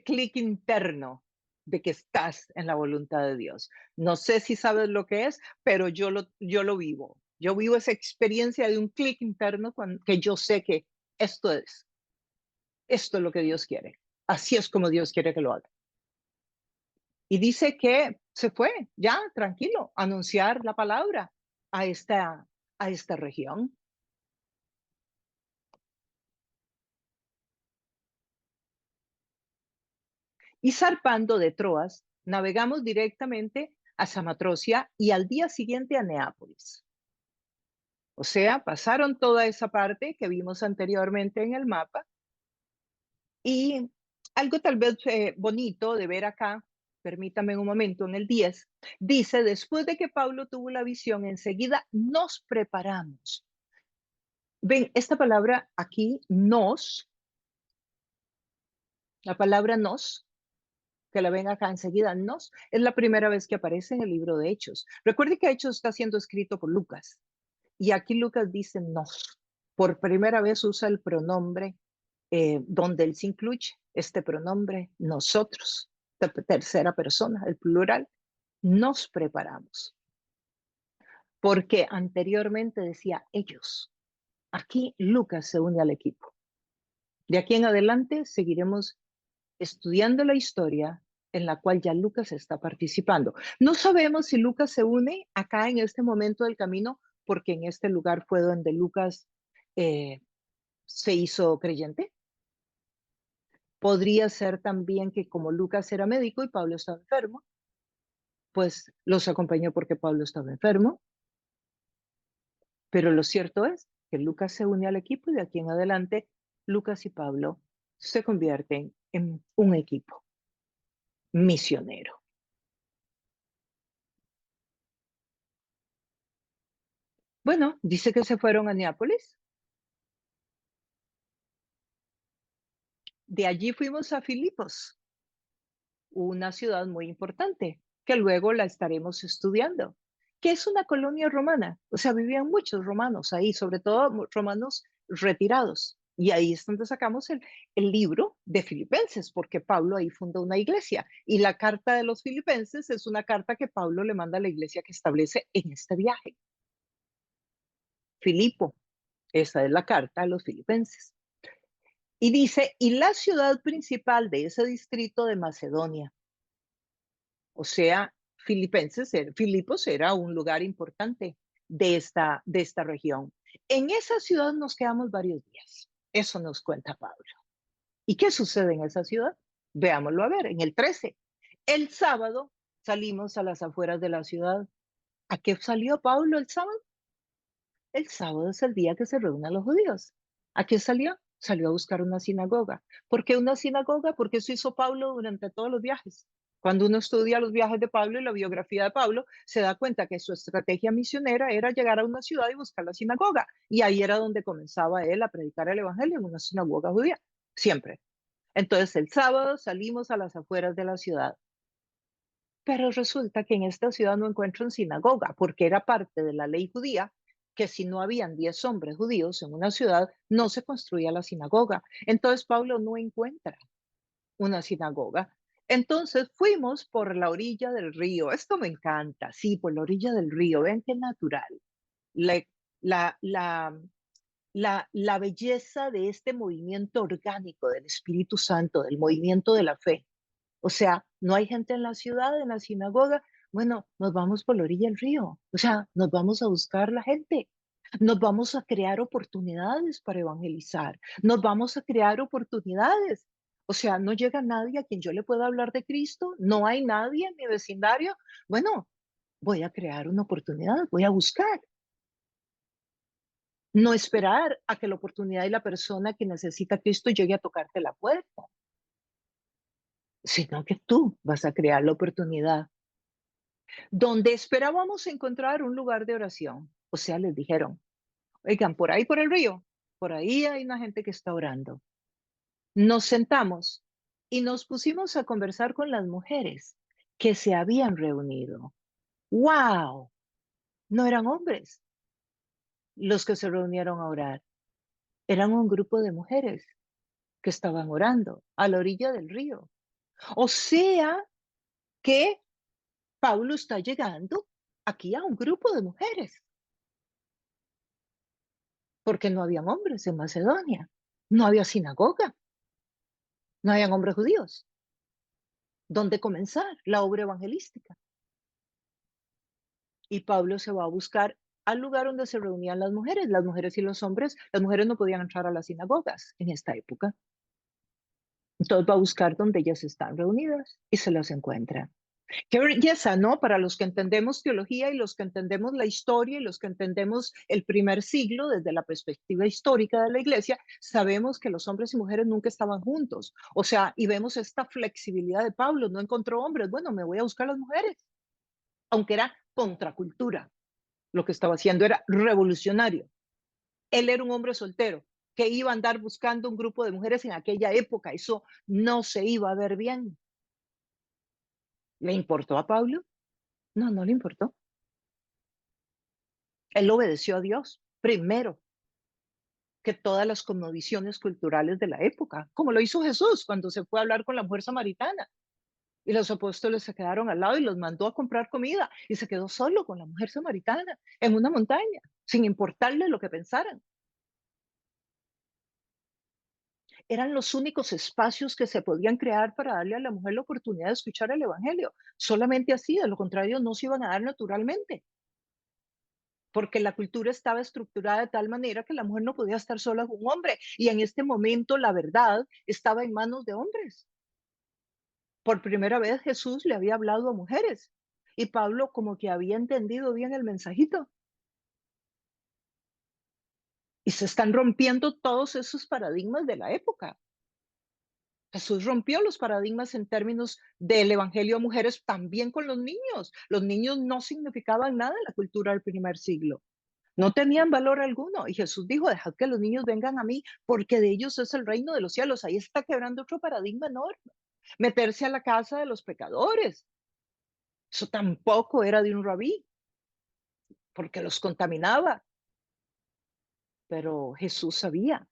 [SPEAKER 1] clic interno de que estás en la voluntad de Dios. No sé si sabes lo que es, pero yo lo vivo. Yo vivo esa experiencia de un clic interno que yo sé que esto es lo que Dios quiere. Así es como Dios quiere que lo haga. Y dice que se fue ya tranquilo a anunciar la palabra a esta región. Y zarpando de Troas, navegamos directamente a Samatrocia y al día siguiente a Neápolis. O sea, pasaron toda esa parte que vimos anteriormente en el mapa y algo tal vez bonito de ver acá, permítame un momento, en el 10, dice, después de que Pablo tuvo la visión, enseguida nos preparamos. Ven, esta palabra aquí, la palabra nos, que la ven acá enseguida, nos, es la primera vez que aparece en el libro de Hechos. Recuerde que Hechos está siendo escrito por Lucas. Y aquí Lucas dice nos. Por primera vez usa el pronombre donde él se incluye, este pronombre nosotros, tercera persona, el plural, nos preparamos. Porque anteriormente decía ellos. Aquí Lucas se une al equipo. De aquí en adelante seguiremos estudiando la historia en la cual ya Lucas está participando. No sabemos si Lucas se une acá en este momento del camino, porque en este lugar fue donde Lucas se hizo creyente. Podría ser también que como Lucas era médico y Pablo estaba enfermo, pues los acompañó porque Pablo estaba enfermo. Pero lo cierto es que Lucas se une al equipo y de aquí en adelante Lucas y Pablo se convierten en un equipo misionero. Bueno, dice que se fueron a Neápolis. De allí fuimos a Filipos, una ciudad muy importante, que luego la estaremos estudiando, que es una colonia romana. O sea, vivían muchos romanos ahí, sobre todo romanos retirados. Y ahí es donde sacamos el libro de Filipenses, porque Pablo ahí fundó una iglesia. Y la carta de los Filipenses es una carta que Pablo le manda a la iglesia que establece en este viaje. Filipo, esa es la carta a los Filipenses. Y dice, y la ciudad principal de ese distrito de Macedonia. O sea, Filipos era un lugar importante de esta región. En esa ciudad nos quedamos varios días. Eso nos cuenta Pablo. ¿Y qué sucede en esa ciudad? Veámoslo a ver, en el 13. El sábado salimos a las afueras de la ciudad. ¿A qué salió Pablo el sábado? El sábado es el día que se reúnen los judíos. ¿A qué salió? Salió a buscar una sinagoga. ¿Por qué una sinagoga? Porque eso hizo Pablo durante todos los viajes. Cuando uno estudia los viajes de Pablo y la biografía de Pablo, se da cuenta que su estrategia misionera era llegar a una ciudad y buscar la sinagoga. Y ahí era donde comenzaba él a predicar el evangelio en una sinagoga judía, siempre. Entonces el sábado salimos a las afueras de la ciudad. Pero resulta que en esta ciudad no encuentran sinagoga, porque era parte de la ley judía que si no habían 10 hombres judíos en una ciudad, no se construía la sinagoga. Entonces Pablo no encuentra una sinagoga. Entonces fuimos por la orilla del río. Esto me encanta, sí, por la orilla del río. Ven qué natural. La, la, la, la belleza de este movimiento orgánico del Espíritu Santo, del movimiento de la fe. O sea, no hay gente en la ciudad, en la sinagoga. Bueno, nos vamos por la orilla del río. O sea, nos vamos a buscar la gente. Nos vamos a crear oportunidades para evangelizar. Nos vamos a crear oportunidades. O sea, no llega nadie a quien yo le pueda hablar de Cristo. No hay nadie en mi vecindario. Bueno, voy a crear una oportunidad. Voy a buscar. No esperar a que la oportunidad y la persona que necesita a Cristo llegue a tocarte la puerta, sino que tú vas a crear la oportunidad. Donde esperábamos encontrar un lugar de oración. O sea, les dijeron, oigan, por ahí por el río, por ahí hay una gente que está orando. Nos sentamos y nos pusimos a conversar con las mujeres que se habían reunido. ¡Wow! No eran hombres los que se reunieron a orar. Eran un grupo de mujeres que estaban orando a la orilla del río. O sea que Pablo está llegando aquí a un grupo de mujeres, porque no habían hombres en Macedonia, no había sinagoga, no habían hombres judíos. ¿Dónde comenzar la obra evangelística? Y Pablo se va a buscar al lugar donde se reunían las mujeres y los hombres. Las mujeres no podían entrar a las sinagogas en esta época. Entonces va a buscar donde ellas están reunidas y se las encuentra. Qué belleza, ¿no? Para los que entendemos teología y los que entendemos la historia y los que entendemos el primer siglo desde la perspectiva histórica de la iglesia, sabemos que los hombres y mujeres nunca estaban juntos. O sea, y vemos esta flexibilidad de Pablo, no encontró hombres, bueno, me voy a buscar las mujeres, aunque era contracultura. Lo que estaba haciendo era revolucionario. Él era un hombre soltero que iba a andar buscando un grupo de mujeres en aquella época. Eso no se iba a ver bien. ¿Le importó a Pablo? No, no le importó. Él obedeció a Dios primero que todas las condiciones culturales de la época, como lo hizo Jesús cuando se fue a hablar con la mujer samaritana. Y los apóstoles se quedaron al lado y los mandó a comprar comida y se quedó solo con la mujer samaritana en una montaña, sin importarle lo que pensaran. Eran los únicos espacios que se podían crear para darle a la mujer la oportunidad de escuchar el Evangelio. Solamente así, de lo contrario, no se iban a dar naturalmente, porque la cultura estaba estructurada de tal manera que la mujer no podía estar sola con un hombre. Y en este momento la verdad estaba en manos de hombres. Por primera vez Jesús le había hablado a mujeres y Pablo como que había entendido bien el mensajito. Y se están rompiendo todos esos paradigmas de la época. Jesús rompió los paradigmas en términos del evangelio a mujeres también con los niños. Los niños no significaban nada en la cultura del primer siglo. No tenían valor alguno. Y Jesús dijo, dejad que los niños vengan a mí, porque de ellos es el reino de los cielos. Ahí está quebrando otro paradigma enorme. Meterse a la casa de los pecadores. Eso tampoco era de un rabí, porque los contaminaba. Pero Jesús sabía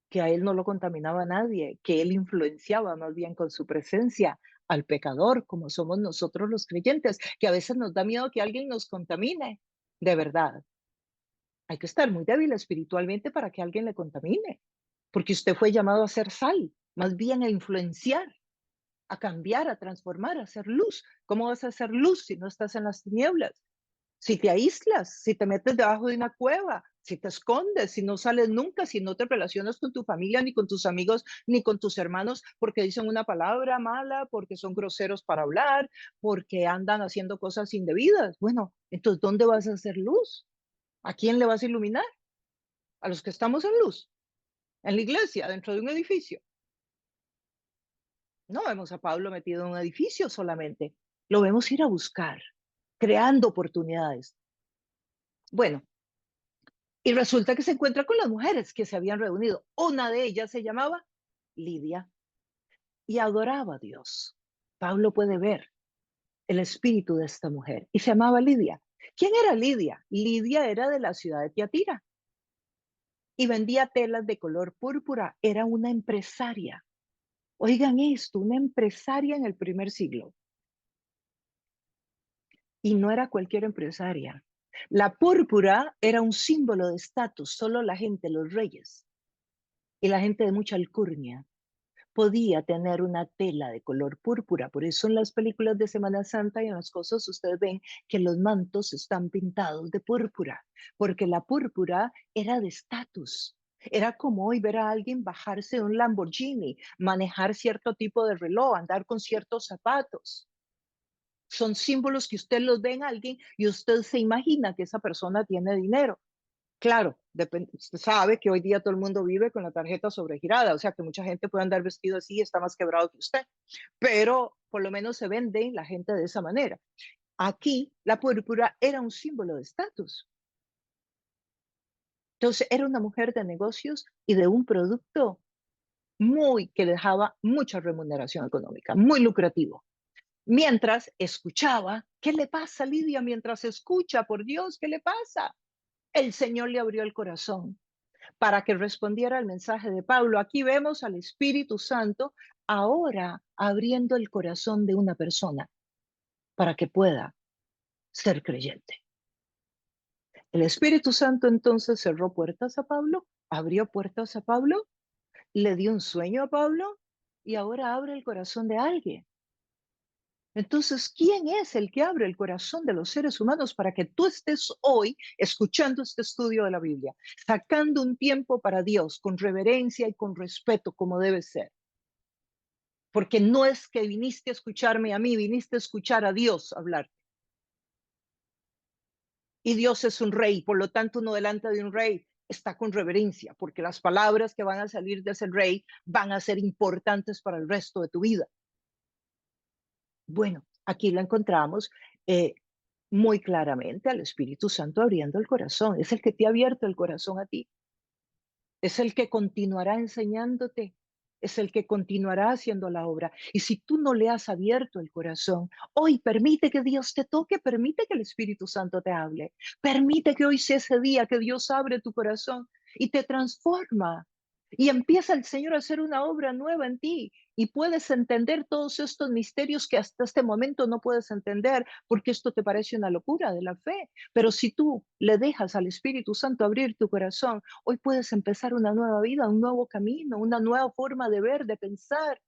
[SPEAKER 1] que a él no lo contaminaba nadie, que él influenciaba más bien con su presencia al pecador, como somos nosotros los creyentes, que a veces nos da miedo que alguien nos contamine. De verdad, hay que estar muy débil espiritualmente para que alguien le contamine, porque usted fue llamado a ser sal, más bien a influenciar, a cambiar, a transformar, a hacer luz. ¿Cómo vas a hacer luz si no estás en las tinieblas? Si te aíslas, si te metes debajo de una cueva, si te escondes, si no sales nunca, si no te relacionas con tu familia, ni con tus amigos, ni con tus hermanos, porque dicen una palabra mala, porque son groseros para hablar, porque andan haciendo cosas indebidas. Bueno, entonces, ¿dónde vas a hacer luz? ¿A quién le vas a iluminar? A los que estamos en luz, en la iglesia, dentro de un edificio. No vemos a Pablo metido en un edificio solamente, lo vemos ir a buscar, creando oportunidades. Bueno, y resulta que se encuentra con las mujeres que se habían reunido. Una de ellas se llamaba Lidia y adoraba a Dios. Pablo puede ver el espíritu de esta mujer y se llamaba Lidia. ¿Quién era Lidia? Lidia era de la ciudad de Tiatira y vendía telas de color púrpura. Era una empresaria. Oigan esto, una empresaria en el primer siglo. Y no era cualquier empresaria. La púrpura era un símbolo de estatus, solo la gente, los reyes y la gente de mucha alcurnia podía tener una tela de color púrpura. Por eso en las películas de Semana Santa y en las cosas ustedes ven que los mantos están pintados de púrpura, porque la púrpura era de estatus. Era como hoy ver a alguien bajarse de un Lamborghini, manejar cierto tipo de reloj, andar con ciertos zapatos. Son símbolos que usted los ve en alguien y usted se imagina que esa persona tiene dinero. Claro, usted sabe que hoy día todo el mundo vive con la tarjeta sobregirada, o sea que mucha gente puede andar vestido así y está más quebrado que usted, pero por lo menos se vende la gente de esa manera. Aquí la púrpura era un símbolo de estatus. Entonces era una mujer de negocios y de un producto que dejaba mucha remuneración económica, muy lucrativo. Mientras escuchaba, ¿qué le pasa, Lidia? Mientras escucha, por Dios, ¿qué le pasa? El Señor le abrió el corazón para que respondiera al mensaje de Pablo. Aquí vemos al Espíritu Santo ahora abriendo el corazón de una persona para que pueda ser creyente. El Espíritu Santo entonces cerró puertas a Pablo, abrió puertas a Pablo, le dio un sueño a Pablo y ahora abre el corazón de alguien. Entonces, ¿quién es el que abre el corazón de los seres humanos para que tú estés hoy escuchando este estudio de la Biblia, sacando un tiempo para Dios con reverencia y con respeto como debe ser? Porque no es que viniste a escucharme a mí, viniste a escuchar a Dios hablar. Y Dios es un rey, por lo tanto uno delante de un rey está con reverencia, porque las palabras que van a salir de ese rey van a ser importantes para el resto de tu vida. Bueno, aquí lo encontramos muy claramente al Espíritu Santo abriendo el corazón. Es el que te ha abierto el corazón a ti. Es el que continuará enseñándote. Es el que continuará haciendo la obra. Y si tú no le has abierto el corazón, hoy permite que Dios te toque, permite que el Espíritu Santo te hable. Permite que hoy sea ese día que Dios abre tu corazón y te transforma. Y empieza el Señor a hacer una obra nueva en ti y puedes entender todos estos misterios que hasta este momento no puedes entender porque esto te parece una locura de la fe. Pero si tú le dejas al Espíritu Santo abrir tu corazón, hoy puedes empezar una nueva vida, un nuevo camino, una nueva forma de ver, de pensar.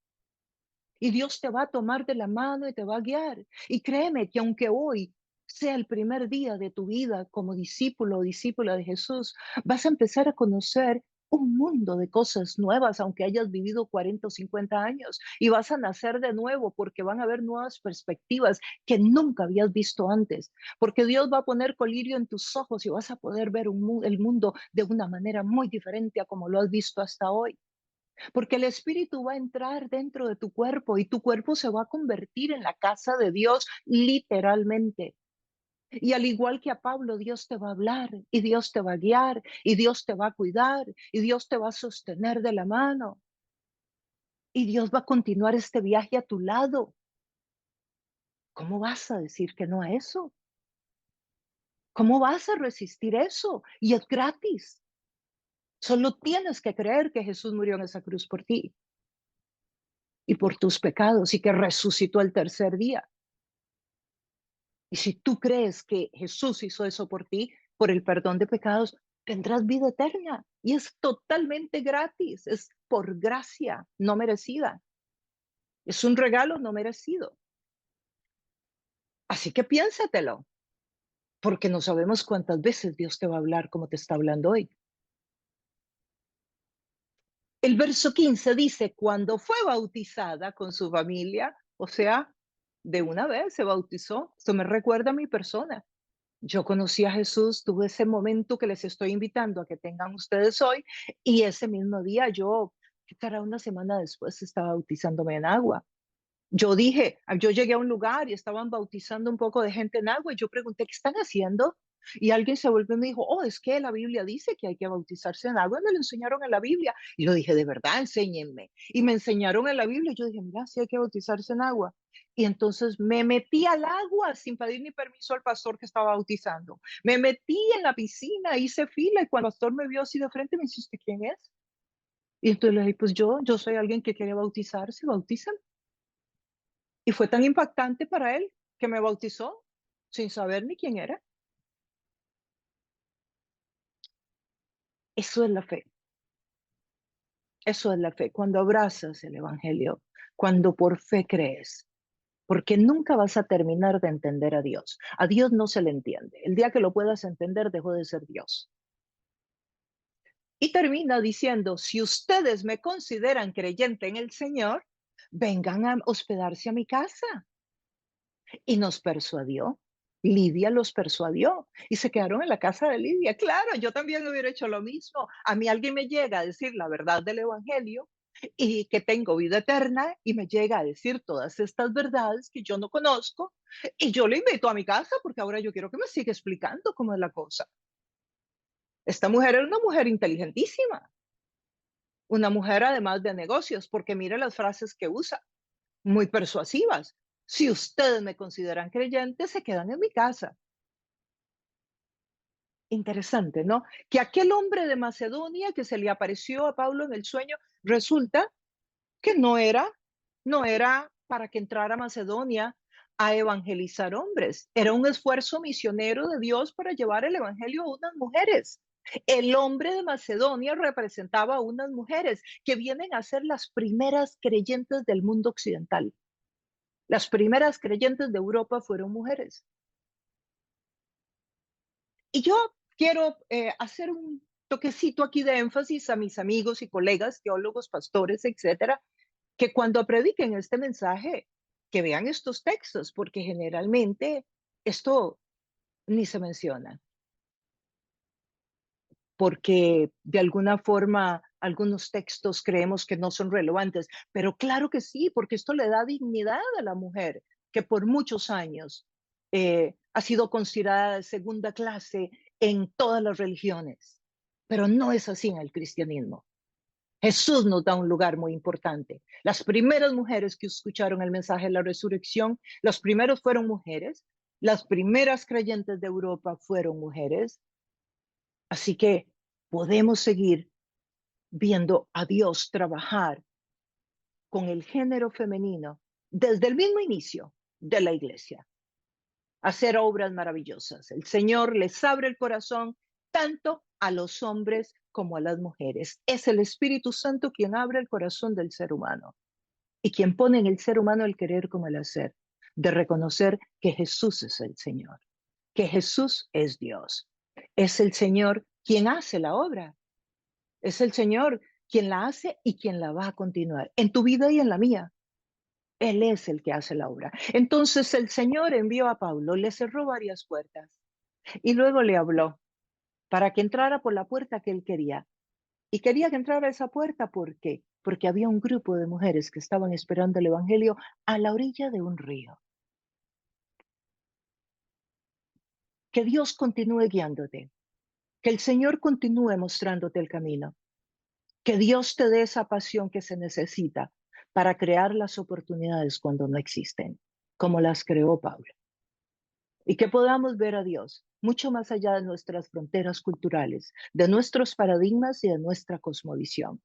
[SPEAKER 1] Y Dios te va a tomar de la mano y te va a guiar. Y créeme que aunque hoy sea el primer día de tu vida como discípulo o discípula de Jesús, vas a empezar a conocer un mundo de cosas nuevas, aunque hayas vivido 40 o 50 años, y vas a nacer de nuevo porque van a haber nuevas perspectivas que nunca habías visto antes, porque Dios va a poner colirio en tus ojos y vas a poder ver el mundo de una manera muy diferente a como lo has visto hasta hoy. Porque el Espíritu va a entrar dentro de tu cuerpo y tu cuerpo se va a convertir en la casa de Dios literalmente. Y al igual que a Pablo, Dios te va a hablar y Dios te va a guiar y Dios te va a cuidar y Dios te va a sostener de la mano. Y Dios va a continuar este viaje a tu lado. ¿Cómo vas a decir que no a eso? ¿Cómo vas a resistir eso? Y es gratis. Solo tienes que creer que Jesús murió en esa cruz por ti y por tus pecados y que resucitó el tercer día. Y si tú crees que Jesús hizo eso por ti, por el perdón de pecados, tendrás vida eterna. Y es totalmente gratis, es por gracia no merecida. Es un regalo no merecido. Así que piénsatelo, porque no sabemos cuántas veces Dios te va a hablar como te está hablando hoy. El verso 15 dice, cuando fue bautizada con su familia, o sea, de una vez se bautizó. Esto me recuerda a mi persona. Yo conocí a Jesús, tuve ese momento que les estoy invitando a que tengan ustedes hoy, y ese mismo día yo, ¿qué será? Una semana después estaba bautizándome en agua. Yo llegué a un lugar y estaban bautizando un poco de gente en agua y yo pregunté, ¿qué están haciendo? Y alguien se volvió y me dijo, oh, es que la Biblia dice que hay que bautizarse en agua. Y me lo enseñaron en la Biblia. Y yo dije, de verdad, enséñenme. Y me enseñaron en la Biblia. Y yo dije, mira, sí hay que bautizarse en agua. Y entonces me metí al agua sin pedir ni permiso al pastor que estaba bautizando. Me metí en la piscina, hice fila y cuando el pastor me vio así de frente me dice, ¿usted quién es? Y entonces le dije, pues yo soy alguien que quiere bautizarse, bautízame. Y fue tan impactante para él que me bautizó sin saber ni quién era. Eso es la fe, eso es la fe. Cuando abrazas el Evangelio, cuando por fe crees, porque nunca vas a terminar de entender a Dios. A Dios no se le entiende. El día que lo puedas entender, dejó de ser Dios. Y termina diciendo, si ustedes me consideran creyente en el Señor, vengan a hospedarse a mi casa. Y nos persuadió. Lidia los persuadió y se quedaron en la casa de Lidia. Claro, yo también hubiera hecho lo mismo. A mí alguien me llega a decir la verdad del Evangelio y que tengo vida eterna y me llega a decir todas estas verdades que yo no conozco y yo le invito a mi casa porque ahora yo quiero que me siga explicando cómo es la cosa. Esta mujer era una mujer inteligentísima, una mujer además de negocios, porque mire las frases que usa, muy persuasivas. Si ustedes me consideran creyente, se quedan en mi casa. Interesante, ¿no? Que aquel hombre de Macedonia que se le apareció a Pablo en el sueño, resulta que no era para que entrara a Macedonia a evangelizar hombres. Era un esfuerzo misionero de Dios para llevar el evangelio a unas mujeres. El hombre de Macedonia representaba a unas mujeres que vienen a ser las primeras creyentes del mundo occidental. Las primeras creyentes de Europa fueron mujeres. Y yo quiero hacer un toquecito aquí de énfasis a mis amigos y colegas, teólogos, pastores, etcétera, que cuando prediquen este mensaje, que vean estos textos, porque generalmente esto ni se menciona, porque de alguna forma algunos textos creemos que no son relevantes, pero claro que sí, porque esto le da dignidad a la mujer, que por muchos años ha sido considerada de segunda clase en todas las religiones, pero no es así en el cristianismo. Jesús nos da un lugar muy importante. Las primeras mujeres que escucharon el mensaje de la resurrección, los primeros fueron mujeres, las primeras creyentes de Europa fueron mujeres, así que podemos seguir viendo a Dios trabajar con el género femenino desde el mismo inicio de la iglesia, hacer obras maravillosas. El Señor les abre el corazón tanto a los hombres como a las mujeres. Es el Espíritu Santo quien abre el corazón del ser humano y quien pone en el ser humano el querer como el hacer, de reconocer que Jesús es el Señor, que Jesús es Dios. Es el Señor quien hace la obra. Es el Señor quien la hace y quien la va a continuar en tu vida y en la mía. Él es el que hace la obra. Entonces el Señor envió a Pablo, le cerró varias puertas y luego le habló para que entrara por la puerta que él quería. Y quería que entrara a esa puerta, ¿por qué? Porque había un grupo de mujeres que estaban esperando el Evangelio a la orilla de un río. Que Dios continúe guiándote, que el Señor continúe mostrándote el camino, que Dios te dé esa pasión que se necesita para crear las oportunidades cuando no existen, como las creó Pablo. Y que podamos ver a Dios mucho más allá de nuestras fronteras culturales, de nuestros paradigmas y de nuestra cosmovisión.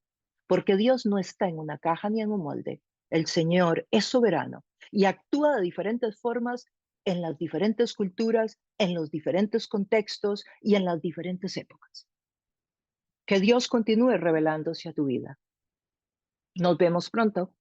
[SPEAKER 1] Porque Dios no está en una caja ni en un molde. El Señor es soberano y actúa de diferentes formas en las diferentes culturas, en los diferentes contextos y en las diferentes épocas. Que Dios continúe revelándose a tu vida. Nos vemos pronto.